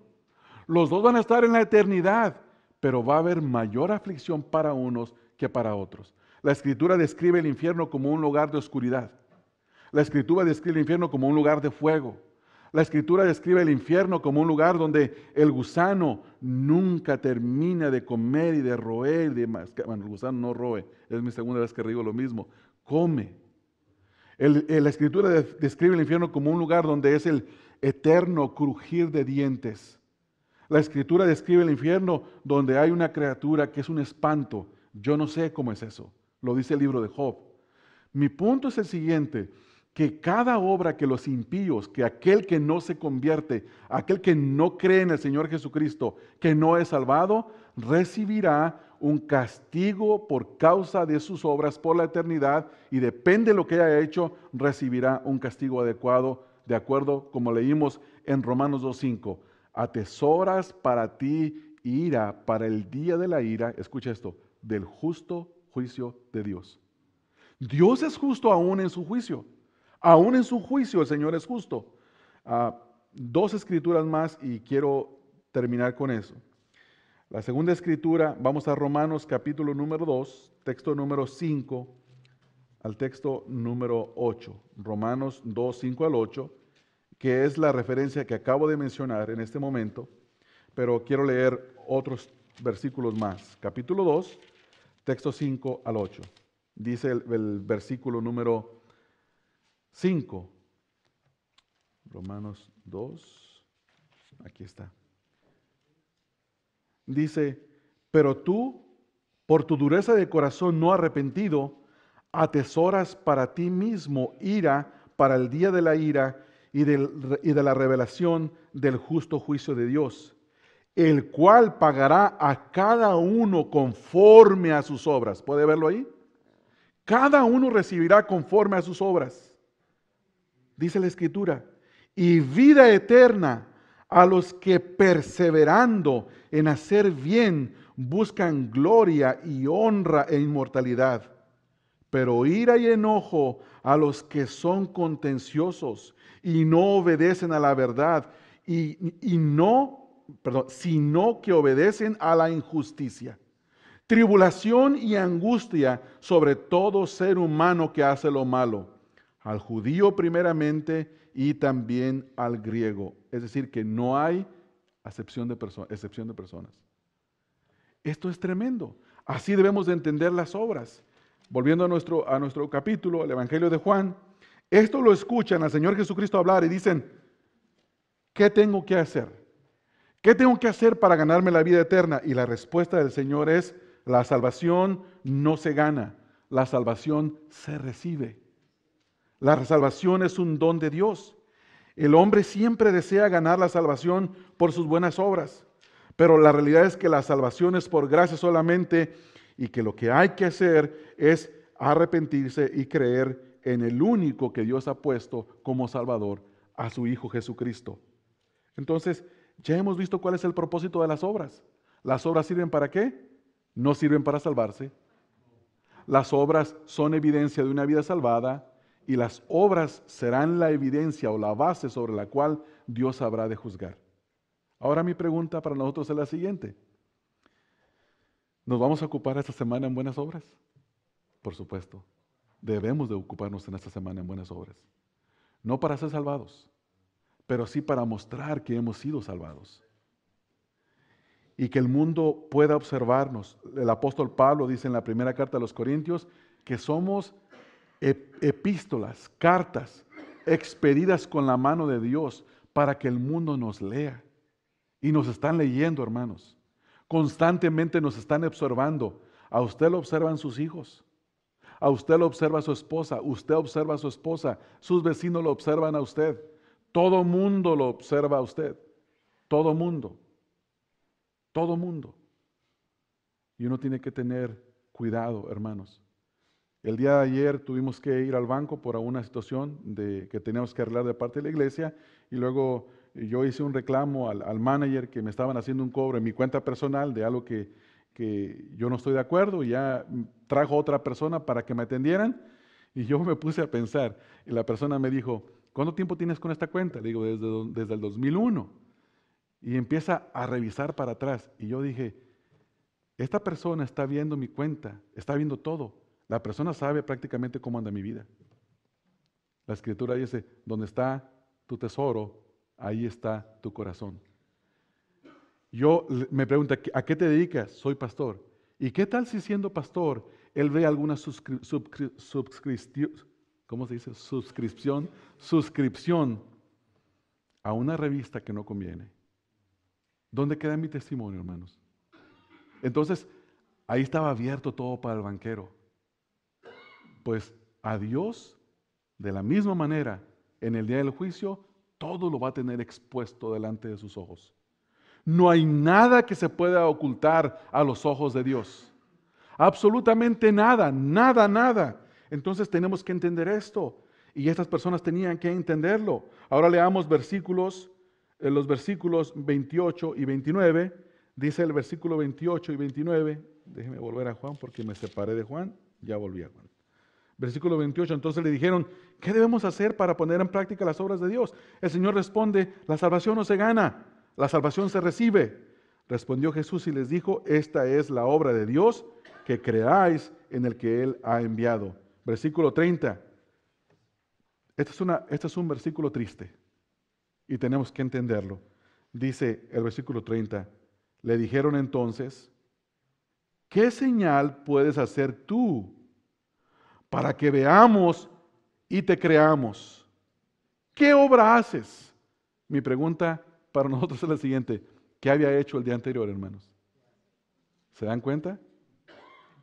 Los dos van a estar en la eternidad, pero va a haber mayor aflicción para unos que para otros. La Escritura describe el infierno como un lugar de oscuridad. La Escritura describe el infierno como un lugar de fuego. La Escritura describe el infierno como un lugar donde el gusano nunca termina de comer y de roer y demás. Bueno, el gusano no roe, es mi segunda vez que digo lo mismo. Come. La Escritura describe el infierno como un lugar donde es el eterno crujir de dientes. La Escritura describe el infierno donde hay una criatura que es un espanto. Yo no sé cómo es eso. Lo dice el libro de Job. Mi punto es el siguiente, que cada obra que los impíos, que aquel que no se convierte, aquel que no cree en el Señor Jesucristo, que no es salvado, recibirá un castigo por causa de sus obras por la eternidad y depende de lo que haya hecho, recibirá un castigo adecuado, de acuerdo como leímos en Romanos 2:5. Atesoras para ti ira para el día de la ira, escucha esto, del justo juicio de Dios. Dios es justo aún en su juicio. Aún en su juicio el Señor es justo. Dos escrituras más y quiero terminar con eso. La segunda escritura, vamos a Romanos capítulo número 2, texto número 5 al texto número 8. Romanos 2, 5 al 8, que es la referencia que acabo de mencionar en este momento, pero quiero leer otros versículos más. Capítulo 2, texto 5 al 8. Dice el versículo número 5. Romanos 2, aquí está. Dice, pero tú, por tu dureza de corazón no arrepentido, atesoras para ti mismo ira para el día de la ira y de la revelación del justo juicio de Dios, el cual pagará a cada uno conforme a sus obras. ¿Puede verlo ahí? Cada uno recibirá conforme a sus obras. Dice la Escritura, y vida eterna a los que perseverando en hacer bien buscan gloria y honra e inmortalidad. Pero ira y enojo a los que son contenciosos y no obedecen a la verdad sino que obedecen a la injusticia. Tribulación y angustia sobre todo ser humano que hace lo malo, al judío primeramente y también al griego. Es decir, que no hay excepción de personas. Esto es tremendo. Así debemos de entender las obras. Volviendo a nuestro capítulo, el Evangelio de Juan, esto lo escuchan al Señor Jesucristo hablar y dicen, ¿qué tengo que hacer? ¿Qué tengo que hacer para ganarme la vida eterna? Y la respuesta del Señor es, la salvación no se gana, la salvación se recibe. La salvación es un don de Dios. El hombre siempre desea ganar la salvación por sus buenas obras, pero la realidad es que la salvación es por gracia solamente y que lo que hay que hacer es arrepentirse y creer en el único que Dios ha puesto como Salvador, a su Hijo Jesucristo. Entonces, ya hemos visto cuál es el propósito de las obras. ¿Las obras sirven para qué? No sirven para salvarse. Las obras son evidencia de una vida salvada y las obras serán la evidencia o la base sobre la cual Dios habrá de juzgar. Ahora mi pregunta para nosotros es la siguiente. ¿Nos vamos a ocupar esta semana en buenas obras? Por supuesto. Debemos de ocuparnos en esta semana en buenas obras. No para ser salvados, pero sí para mostrar que hemos sido salvados. Y que el mundo pueda observarnos. El apóstol Pablo dice en la primera carta a los Corintios que somos epístolas, cartas, expedidas con la mano de Dios para que el mundo nos lea. Y nos están leyendo, hermanos. Constantemente nos están observando. A usted lo observan sus hijos. A usted lo observa su esposa, usted observa a su esposa, sus vecinos lo observan a usted. Todo mundo lo observa a usted. Todo mundo. Todo mundo. Y uno tiene que tener cuidado, hermanos. El día de ayer tuvimos que ir al banco por una situación que teníamos que arreglar de parte de la iglesia, y luego yo hice un reclamo al manager que me estaban haciendo un cobro en mi cuenta personal de algo que yo no estoy de acuerdo, y ya trajo otra persona para que me atendieran, y yo me puse a pensar, y la persona me dijo, ¿cuánto tiempo tienes con esta cuenta? Le digo, desde el 2001, y empieza a revisar para atrás, y yo dije, esta persona está viendo mi cuenta, está viendo todo. La persona sabe prácticamente cómo anda mi vida. La escritura dice, donde está tu tesoro, ahí está tu corazón. Yo me pregunto, ¿a qué te dedicas? Soy pastor. ¿Y qué tal si siendo pastor, él ve alguna suscripción a una revista que no conviene? ¿Dónde queda mi testimonio, hermanos? Entonces, ahí estaba abierto todo para el banquero. Pues a Dios, de la misma manera, en el día del juicio, todo lo va a tener expuesto delante de sus ojos. No hay nada que se pueda ocultar a los ojos de Dios. Absolutamente nada, nada, nada. Entonces tenemos que entender esto. Y estas personas tenían que entenderlo. Ahora leamos los versículos 28 y 29. Dice el versículo 28 y 29. Déjeme volver a Juan porque me separé de Juan. Ya volví a Juan. Versículo 28, entonces le dijeron, ¿qué debemos hacer para poner en práctica las obras de Dios? El Señor responde, la salvación no se gana, la salvación se recibe. Respondió Jesús y les dijo, esta es la obra de Dios, que creáis en el que Él ha enviado. Versículo 30. Este es un versículo triste y tenemos que entenderlo. Dice el versículo 30, le dijeron entonces, ¿qué señal puedes hacer tú para que veamos y te creamos? ¿Qué obra haces? Mi pregunta para nosotros es la siguiente, ¿qué había hecho el día anterior, hermanos? ¿Se dan cuenta?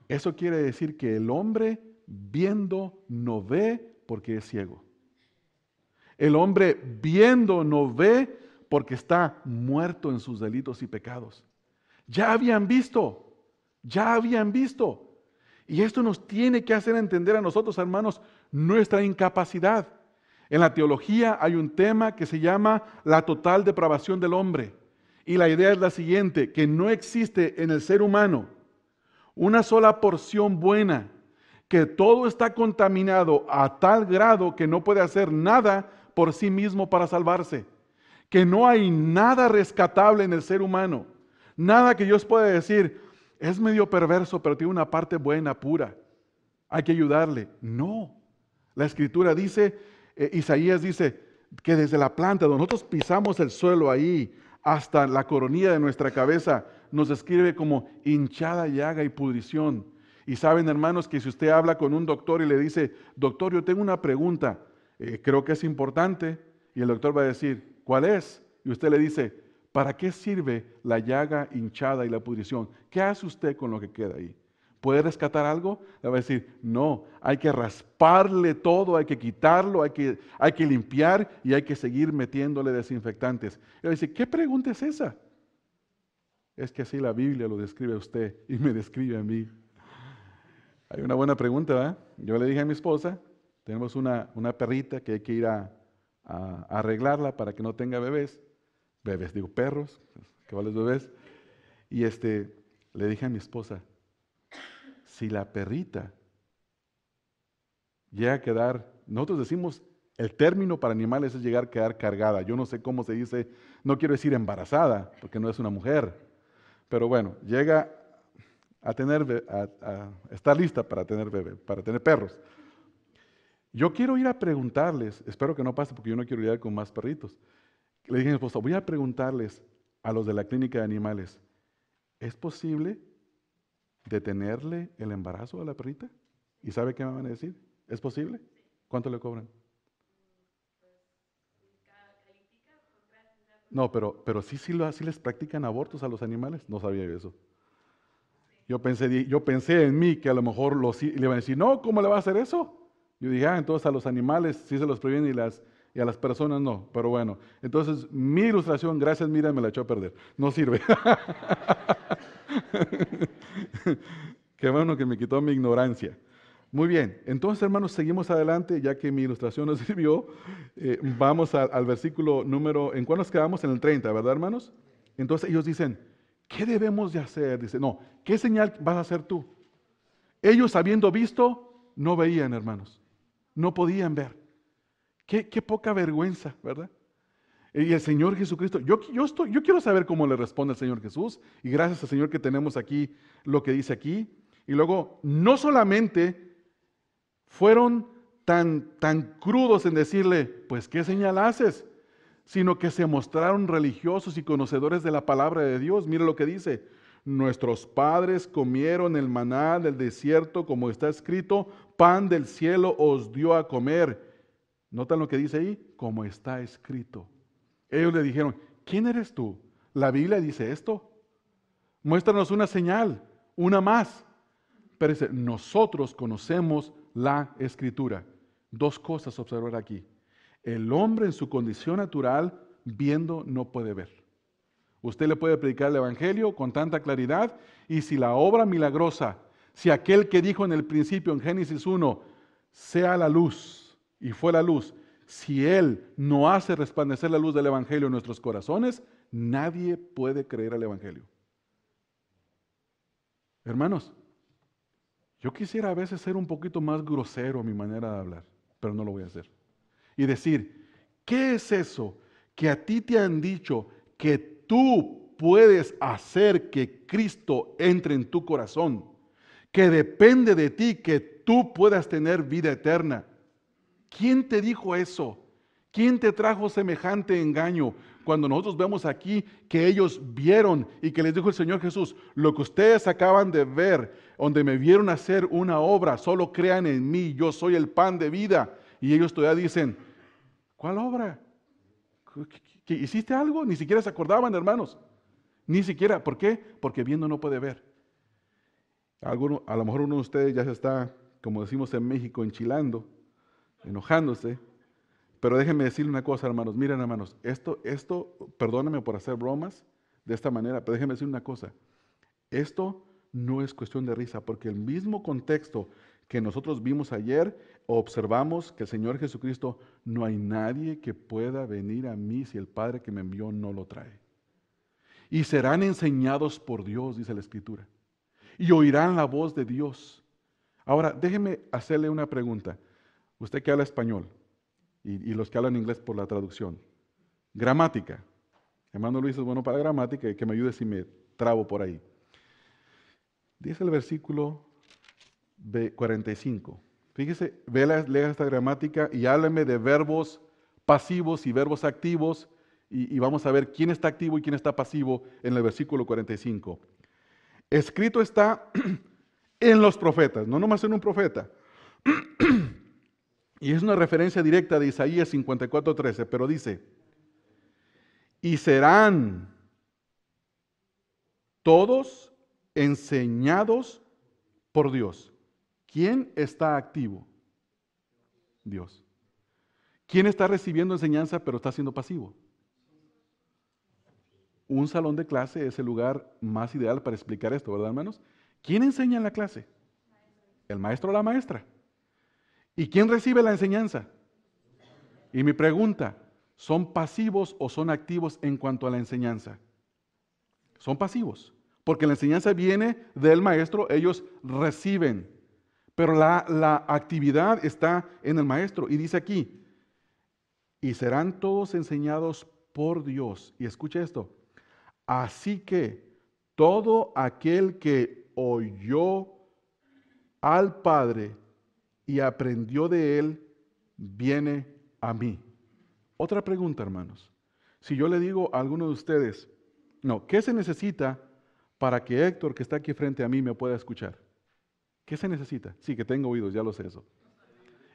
Eso quiere decir que el hombre viendo no ve porque es ciego. El hombre viendo no ve porque está muerto en sus delitos y pecados. Ya habían visto, ya habían visto. Y esto nos tiene que hacer entender a nosotros, hermanos, nuestra incapacidad. En la teología hay un tema que se llama la total depravación del hombre. Y la idea es la siguiente, que no existe en el ser humano una sola porción buena, que todo está contaminado a tal grado que no puede hacer nada por sí mismo para salvarse. Que no hay nada rescatable en el ser humano. Nada que Dios pueda decir, es medio perverso, pero tiene una parte buena, pura. Hay que ayudarle. No. La Escritura dice, Isaías dice, que desde la planta, donde nosotros pisamos el suelo ahí, hasta la coronilla de nuestra cabeza, nos describe como hinchada, llaga y pudrición. Y saben, hermanos, que si usted habla con un doctor y le dice, doctor, yo tengo una pregunta, creo que es importante, y el doctor va a decir, ¿cuál es? Y usted le dice, ¿para qué sirve la llaga hinchada y la pudrición? ¿Qué hace usted con lo que queda ahí? ¿Puede rescatar algo? Le va a decir, no, hay que rasparle todo, hay que quitarlo, hay que limpiar y hay que seguir metiéndole desinfectantes. Y le dice, ¿qué pregunta es esa? Es que así la Biblia lo describe a usted y me describe a mí. Hay una buena pregunta, ¿verdad? Yo le dije a mi esposa, tenemos una perrita que hay que ir a arreglarla para que no tenga bebés. Bebés, digo perros, que valen bebés. Y le dije a mi esposa, si la perrita llega a quedar, nosotros decimos, el término para animales es llegar a quedar cargada. Yo no sé cómo se dice, no quiero decir embarazada, porque no es una mujer. Pero bueno, llega a estar lista para tener bebé, para tener perros. Yo quiero ir a preguntarles, espero que no pase porque yo no quiero lidiar con más perritos. Le dije a mi esposa, voy a preguntarles a los de la clínica de animales, ¿es posible detenerle el embarazo a la perrita? ¿Y sabe qué me van a decir? ¿Es posible? ¿Cuánto le cobran? No, pero sí les practican abortos a los animales. No sabía yo eso. Yo pensé en mí que a lo mejor le iban a decir, no, ¿cómo le va a hacer eso? Yo dije, entonces a los animales sí se los previene y a las personas no. Pero bueno, entonces mi ilustración, gracias Miriam, me la echó a perder. No sirve. Qué bueno que me quitó mi ignorancia. Muy bien, entonces hermanos, seguimos adelante, ya que mi ilustración nos sirvió. Vamos al versículo número, ¿en cuál nos quedamos? En el 30, ¿verdad hermanos? Entonces ellos dicen, ¿qué debemos de hacer? Dice, no, ¿qué señal vas a hacer tú? Ellos habiendo visto, no veían hermanos, no podían ver. Qué poca vergüenza, ¿verdad? Y el Señor Jesucristo, yo quiero saber cómo le responde el Señor Jesús, y gracias al Señor que tenemos aquí lo que dice aquí. Y luego, no solamente fueron tan crudos en decirle, pues, ¿qué señal haces? Sino que se mostraron religiosos y conocedores de la palabra de Dios. Mire lo que dice, nuestros padres comieron el maná del desierto, como está escrito, pan del cielo os dio a comer. ¿Notan lo que dice ahí? Como está escrito. Ellos le dijeron, ¿quién eres tú? La Biblia dice esto. Muéstranos una señal, una más. Pero dice, nosotros conocemos la Escritura. Dos cosas a observar aquí. El hombre en su condición natural, viendo, no puede ver. Usted le puede predicar el Evangelio con tanta claridad, y si la obra milagrosa, si aquel que dijo en el principio en Génesis 1, sea la luz, y fue la luz, si él no hace resplandecer la luz del Evangelio en nuestros corazones, nadie puede creer al Evangelio. Hermanos, yo quisiera a veces ser un poquito más grosero en mi manera de hablar, pero no lo voy a hacer. Y decir, ¿qué es eso que a ti te han dicho que tú puedes hacer que Cristo entre en tu corazón? Que depende de ti que tú puedas tener vida eterna. ¿Quién te dijo eso? ¿Quién te trajo semejante engaño? Cuando nosotros vemos aquí que ellos vieron y que les dijo el Señor Jesús, lo que ustedes acaban de ver, donde me vieron hacer una obra, solo crean en mí, yo soy el pan de vida. Y ellos todavía dicen, ¿cuál obra? ¿Qué hiciste algo? Ni siquiera se acordaban, hermanos. Ni siquiera. ¿Por qué? Porque viendo no puede ver. A lo mejor uno de ustedes ya se está, como decimos en México, enchilando, enojándose. Pero déjenme decirle una cosa, hermanos. Miren, hermanos, esto, perdónenme por hacer bromas de esta manera, pero déjenme decir una cosa. Esto no es cuestión de risa, porque el mismo contexto que nosotros vimos ayer, observamos que el Señor Jesucristo, no hay nadie que pueda venir a mí si el Padre que me envió no lo trae. Y serán enseñados por Dios, dice la Escritura, y oirán la voz de Dios. Ahora, déjeme hacerle una pregunta. Usted que habla español, y los que hablan inglés por la traducción. Gramática. Hermano Luis es bueno para gramática, y que me ayude si me trabo por ahí. Dice el versículo 45. Fíjese, lea esta gramática y háblame de verbos pasivos y verbos activos, y vamos a ver quién está activo y quién está pasivo en el versículo 45. Escrito está en los profetas, no nomás en un profeta. Y es una referencia directa de Isaías 54:13, pero dice, y serán todos enseñados por Dios. ¿Quién está activo? Dios. ¿Quién está recibiendo enseñanza pero está siendo pasivo? Un salón de clase es el lugar más ideal para explicar esto, ¿verdad, hermanos? ¿Quién enseña en la clase? El maestro o la maestra. ¿Y quién recibe la enseñanza? Y mi pregunta, ¿son pasivos o son activos en cuanto a la enseñanza? Son pasivos, porque la enseñanza viene del maestro, ellos reciben, pero la actividad está en el maestro. Y dice aquí, y serán todos enseñados por Dios. Y escucha esto, así que todo aquel que oyó al Padre y aprendió de él, viene a mí. Otra pregunta, hermanos. Si yo le digo a alguno de ustedes, no, ¿qué se necesita para que Héctor, que está aquí frente a mí, me pueda escuchar? ¿Qué se necesita? Sí, que tenga oídos, ya lo sé eso.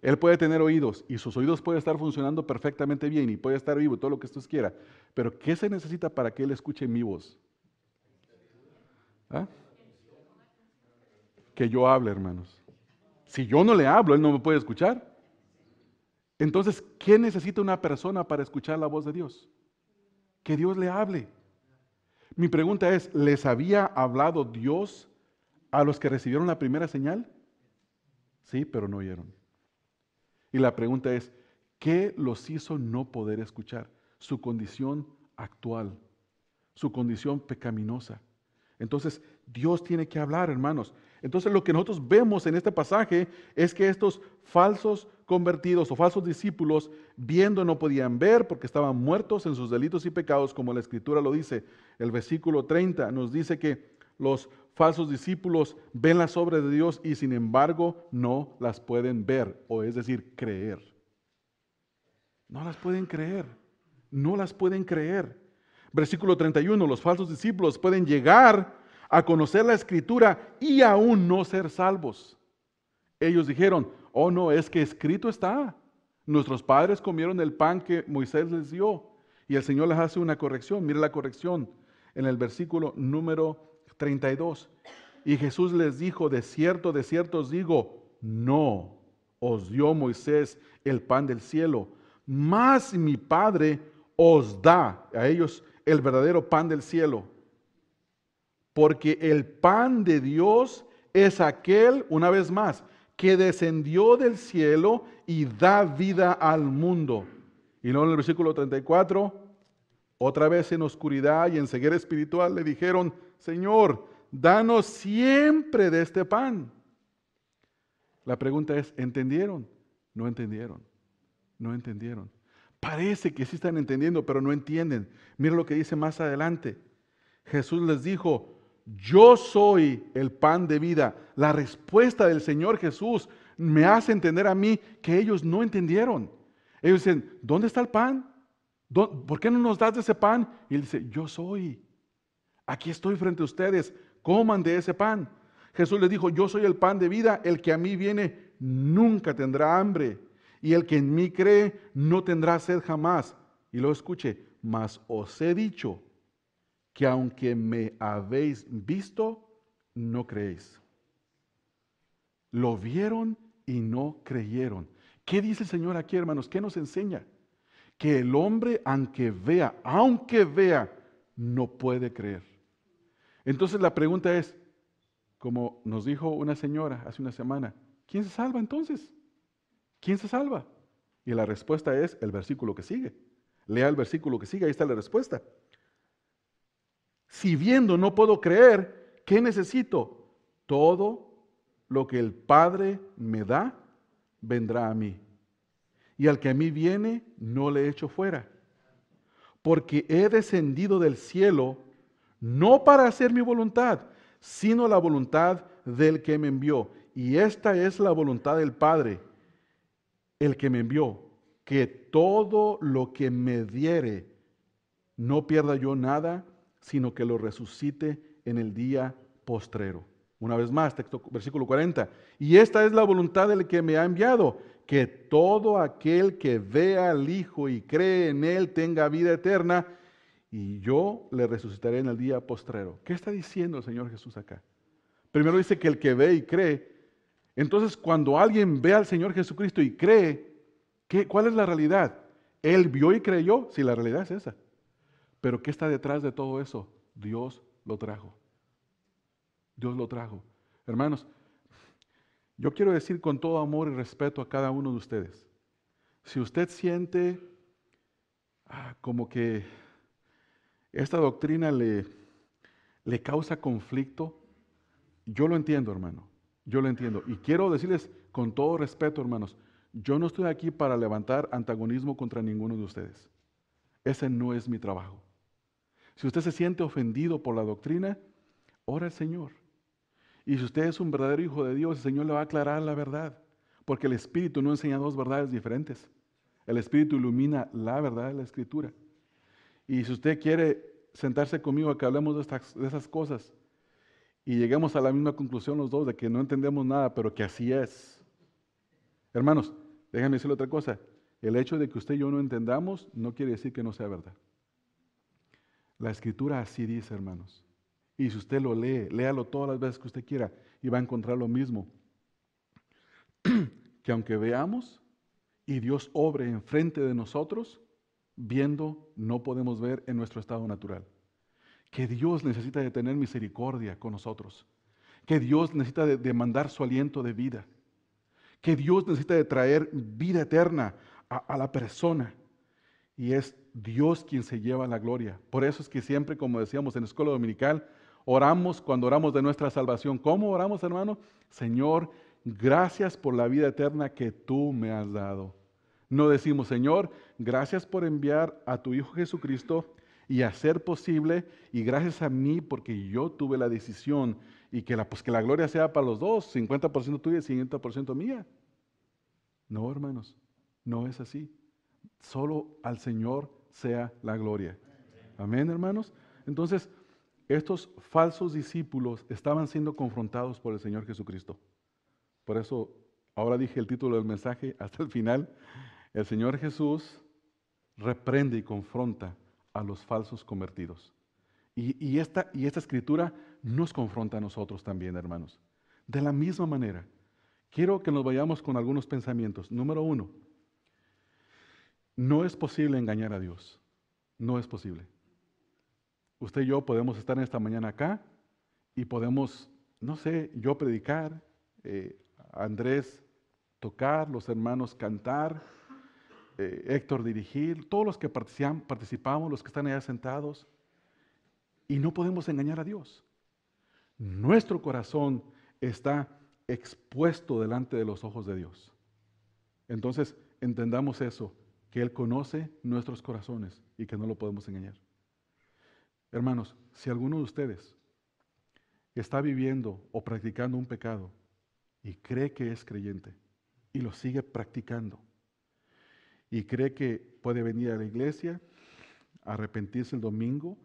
Él puede tener oídos y sus oídos pueden estar funcionando perfectamente bien y puede estar vivo, todo lo que usted quiera. Pero ¿qué se necesita para que él escuche mi voz? ¿Ah? que yo hable, hermanos. Si yo no le hablo, Él no me puede escuchar. Entonces, ¿qué necesita una persona para escuchar la voz de Dios? Que Dios le hable. Mi pregunta es, ¿les había hablado Dios a los que recibieron la primera señal? Sí, pero no oyeron. Y la pregunta es, ¿qué los hizo no poder escuchar? Su condición actual, su condición pecaminosa. Entonces, Dios tiene que hablar, hermanos. Entonces, lo que nosotros vemos en este pasaje es que estos falsos convertidos o falsos discípulos, viendo no podían ver porque estaban muertos en sus delitos y pecados, como la Escritura lo dice. El versículo 30 nos dice que los falsos discípulos ven las obras de Dios y sin embargo no las pueden ver, o es decir, creer. No las pueden creer, no las pueden creer. Versículo 31, los falsos discípulos pueden llegar a conocer la Escritura y aún no ser salvos. Ellos dijeron, oh no, es que escrito está. Nuestros padres comieron el pan que Moisés les dio. Y el Señor les hace una corrección. Mire la corrección en el versículo número 32. Y Jesús les dijo, de cierto os digo, no os dio Moisés el pan del cielo, mas mi Padre os da a ellos el verdadero pan del cielo. Porque el pan de Dios es aquel, una vez más, que descendió del cielo y da vida al mundo. Y luego en el versículo 34, otra vez en oscuridad y en ceguera espiritual le dijeron, Señor, danos siempre de este pan. La pregunta es, ¿entendieron? No entendieron. No entendieron. Parece que sí están entendiendo, pero no entienden. Mira lo que dice más adelante. Jesús les dijo, yo soy el pan de vida. La respuesta del Señor Jesús me hace entender a mí que ellos no entendieron. Ellos dicen, ¿dónde está el pan? ¿Por qué no nos das de ese pan? Y él dice, yo soy. Aquí estoy frente a ustedes. Coman de ese pan. Jesús les dijo, yo soy el pan de vida. El que a mí viene nunca tendrá hambre. Y el que en mí cree no tendrá sed jamás. Y luego escuche, mas os he dicho que aunque me habéis visto, no creéis. Lo vieron y no creyeron. ¿Qué dice el Señor aquí, hermanos? ¿Qué nos enseña? Que el hombre, aunque vea, no puede creer. Entonces la pregunta es, como nos dijo una señora hace una semana, ¿quién se salva entonces? ¿Quién se salva? Y la respuesta es el versículo que sigue. Lea el versículo que sigue, ahí está la respuesta. Si viendo no puedo creer, ¿qué necesito? Todo lo que el Padre me da, vendrá a mí. Y al que a mí viene, no le echo fuera. Porque he descendido del cielo, no para hacer mi voluntad, sino la voluntad del que me envió. Y esta es la voluntad del Padre, el que me envió, que todo lo que me diere, no pierda yo nada, sino que lo resucite en el día postrero. Una vez más, texto, versículo 40. Y esta es la voluntad del que me ha enviado, que todo aquel que vea al Hijo y cree en Él tenga vida eterna, y yo le resucitaré en el día postrero. ¿Qué está diciendo el Señor Jesús acá? Primero dice que el que ve y cree. Entonces, cuando alguien ve al Señor Jesucristo y cree, ¿cuál es la realidad? ¿Él vio y creyó? Sí, la realidad es esa. Pero ¿qué está detrás de todo eso? Dios lo trajo. Dios lo trajo. Hermanos, yo quiero decir con todo amor y respeto a cada uno de ustedes, si usted siente como que esta doctrina le causa conflicto, yo lo entiendo, hermano. Yo lo entiendo. Y quiero decirles con todo respeto, hermanos, yo no estoy aquí para levantar antagonismo contra ninguno de ustedes. Ese no es mi trabajo. Si usted se siente ofendido por la doctrina, ora al Señor. Y si usted es un verdadero hijo de Dios, el Señor le va a aclarar la verdad. Porque el Espíritu no enseña dos verdades diferentes. El Espíritu ilumina la verdad de la Escritura. Y si usted quiere sentarse conmigo a que hablemos de esas cosas y lleguemos a la misma conclusión los dos de que no entendemos nada, pero que así es. Hermanos, déjenme decirle otra cosa. El hecho de que usted y yo no entendamos no quiere decir que no sea verdad. La Escritura así dice, hermanos. Y si usted lo lee, léalo todas las veces que usted quiera y va a encontrar lo mismo. Que aunque veamos y Dios obre enfrente de nosotros, viendo no podemos ver en nuestro estado natural. Que Dios necesita de tener misericordia con nosotros. Que Dios necesita de mandar su aliento de vida. Que Dios necesita de traer vida eterna a la persona. Y es Dios quien se lleva la gloria. Por eso es que siempre, como decíamos en la escuela dominical, oramos cuando oramos de nuestra salvación. ¿Cómo oramos, hermano? Señor, gracias por la vida eterna que tú me has dado. No decimos, Señor, gracias por enviar a tu Hijo Jesucristo y hacer posible, y gracias a mí porque yo tuve la decisión y que que la gloria sea para los dos, 50% tuya y 50% mía. No, hermanos, no es así. Solo al Señor sea la gloria. Amén, hermanos. Entonces, estos falsos discípulos estaban siendo confrontados por el Señor Jesucristo. Por eso, ahora dije el título del mensaje hasta el final. El Señor Jesús reprende y confronta a los falsos convertidos. Y esta escritura nos confronta a nosotros también, hermanos. De la misma manera, quiero que nos vayamos con algunos pensamientos. Número 1, no es posible engañar a Dios. No es posible. Usted y yo podemos estar en esta mañana acá y podemos, no sé, yo predicar, Andrés tocar, los hermanos cantar, Héctor dirigir, todos los que participamos, los que están allá sentados, y no podemos engañar a Dios. Nuestro corazón está expuesto delante de los ojos de Dios. Entonces, entendamos eso, que Él conoce nuestros corazones y que no lo podemos engañar. Hermanos, si alguno de ustedes está viviendo o practicando un pecado y cree que es creyente y lo sigue practicando y cree que puede venir a la iglesia, arrepentirse el domingo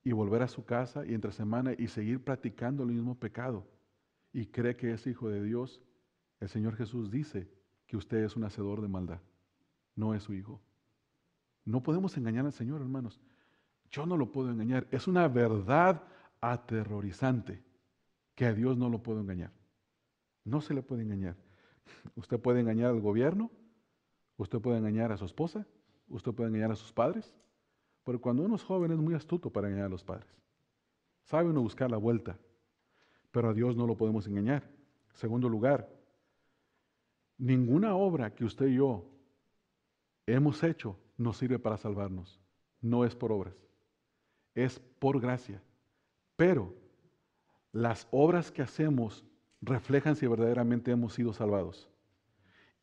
y volver a su casa y entre semana y seguir practicando el mismo pecado y cree que es hijo de Dios, el Señor Jesús dice que usted es un hacedor de maldad, no es su hijo. No podemos engañar al Señor, hermanos. Yo no lo puedo engañar. Es una verdad aterrorizante que a Dios no lo puedo engañar. No se le puede engañar. Usted puede engañar al gobierno, usted puede engañar a su esposa, usted puede engañar a sus padres, pero cuando uno es joven es muy astuto para engañar a los padres. Sabe uno buscar la vuelta, pero a Dios no lo podemos engañar. Segundo lugar, ninguna obra que usted y yo hemos hecho nos sirve para salvarnos. No es por obras, es por gracia. Pero las obras que hacemos reflejan si verdaderamente hemos sido salvados.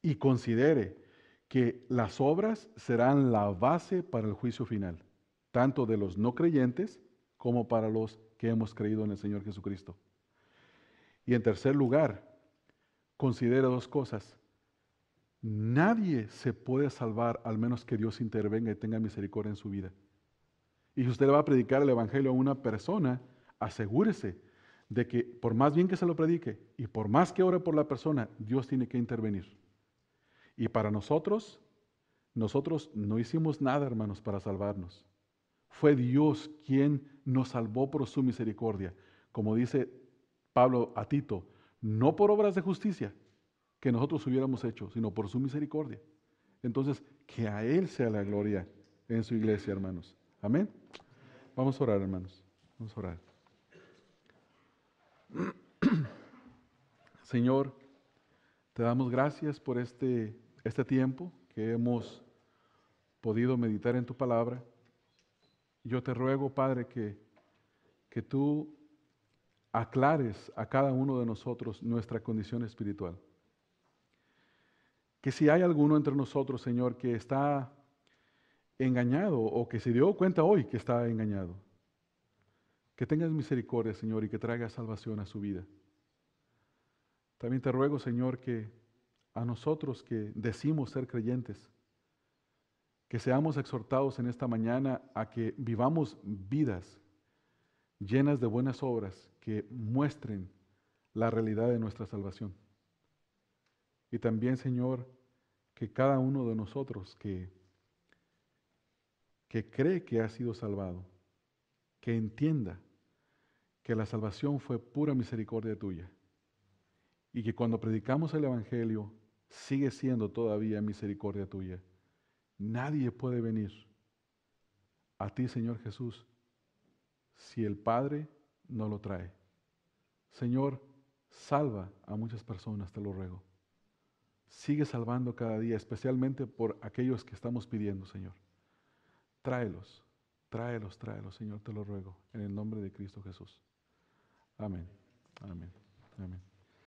Y considere que las obras serán la base para el juicio final, tanto de los no creyentes como para los que hemos creído en el Señor Jesucristo. Y en tercer lugar, considere dos cosas. Nadie se puede salvar al menos que Dios intervenga y tenga misericordia en su vida. Y si usted le va a predicar el Evangelio a una persona, asegúrese de que por más bien que se lo predique y por más que ore por la persona, Dios tiene que intervenir. Y para nosotros no hicimos nada, hermanos, para salvarnos. Fue Dios quien nos salvó por su misericordia. Como dice Pablo a Tito, no por obras de justicia que nosotros hubiéramos hecho, sino por su misericordia. Entonces, que a Él sea la gloria en su iglesia, hermanos. Amén. Vamos a orar, hermanos. Vamos a orar. Señor, te damos gracias por este tiempo que hemos podido meditar en tu palabra. Yo te ruego, Padre, que tú aclares a cada uno de nosotros nuestra condición espiritual. Que si hay alguno entre nosotros, Señor, que está engañado o que se dio cuenta hoy que está engañado, que tengas misericordia, Señor, y que traiga salvación a su vida. También te ruego, Señor, que a nosotros que decimos ser creyentes, que seamos exhortados en esta mañana a que vivamos vidas llenas de buenas obras que muestren la realidad de nuestra salvación. Y también, Señor, que cada uno de nosotros que cree que ha sido salvado, que entienda que la salvación fue pura misericordia tuya y que cuando predicamos el Evangelio sigue siendo todavía misericordia tuya. Nadie puede venir a ti, Señor Jesús, si el Padre no lo trae. Señor, salva a muchas personas, te lo ruego. Sigue salvando cada día, especialmente por aquellos que estamos pidiendo, Señor. Tráelos, tráelos, tráelos, Señor, te lo ruego, en el nombre de Cristo Jesús. Amén, amén, amén.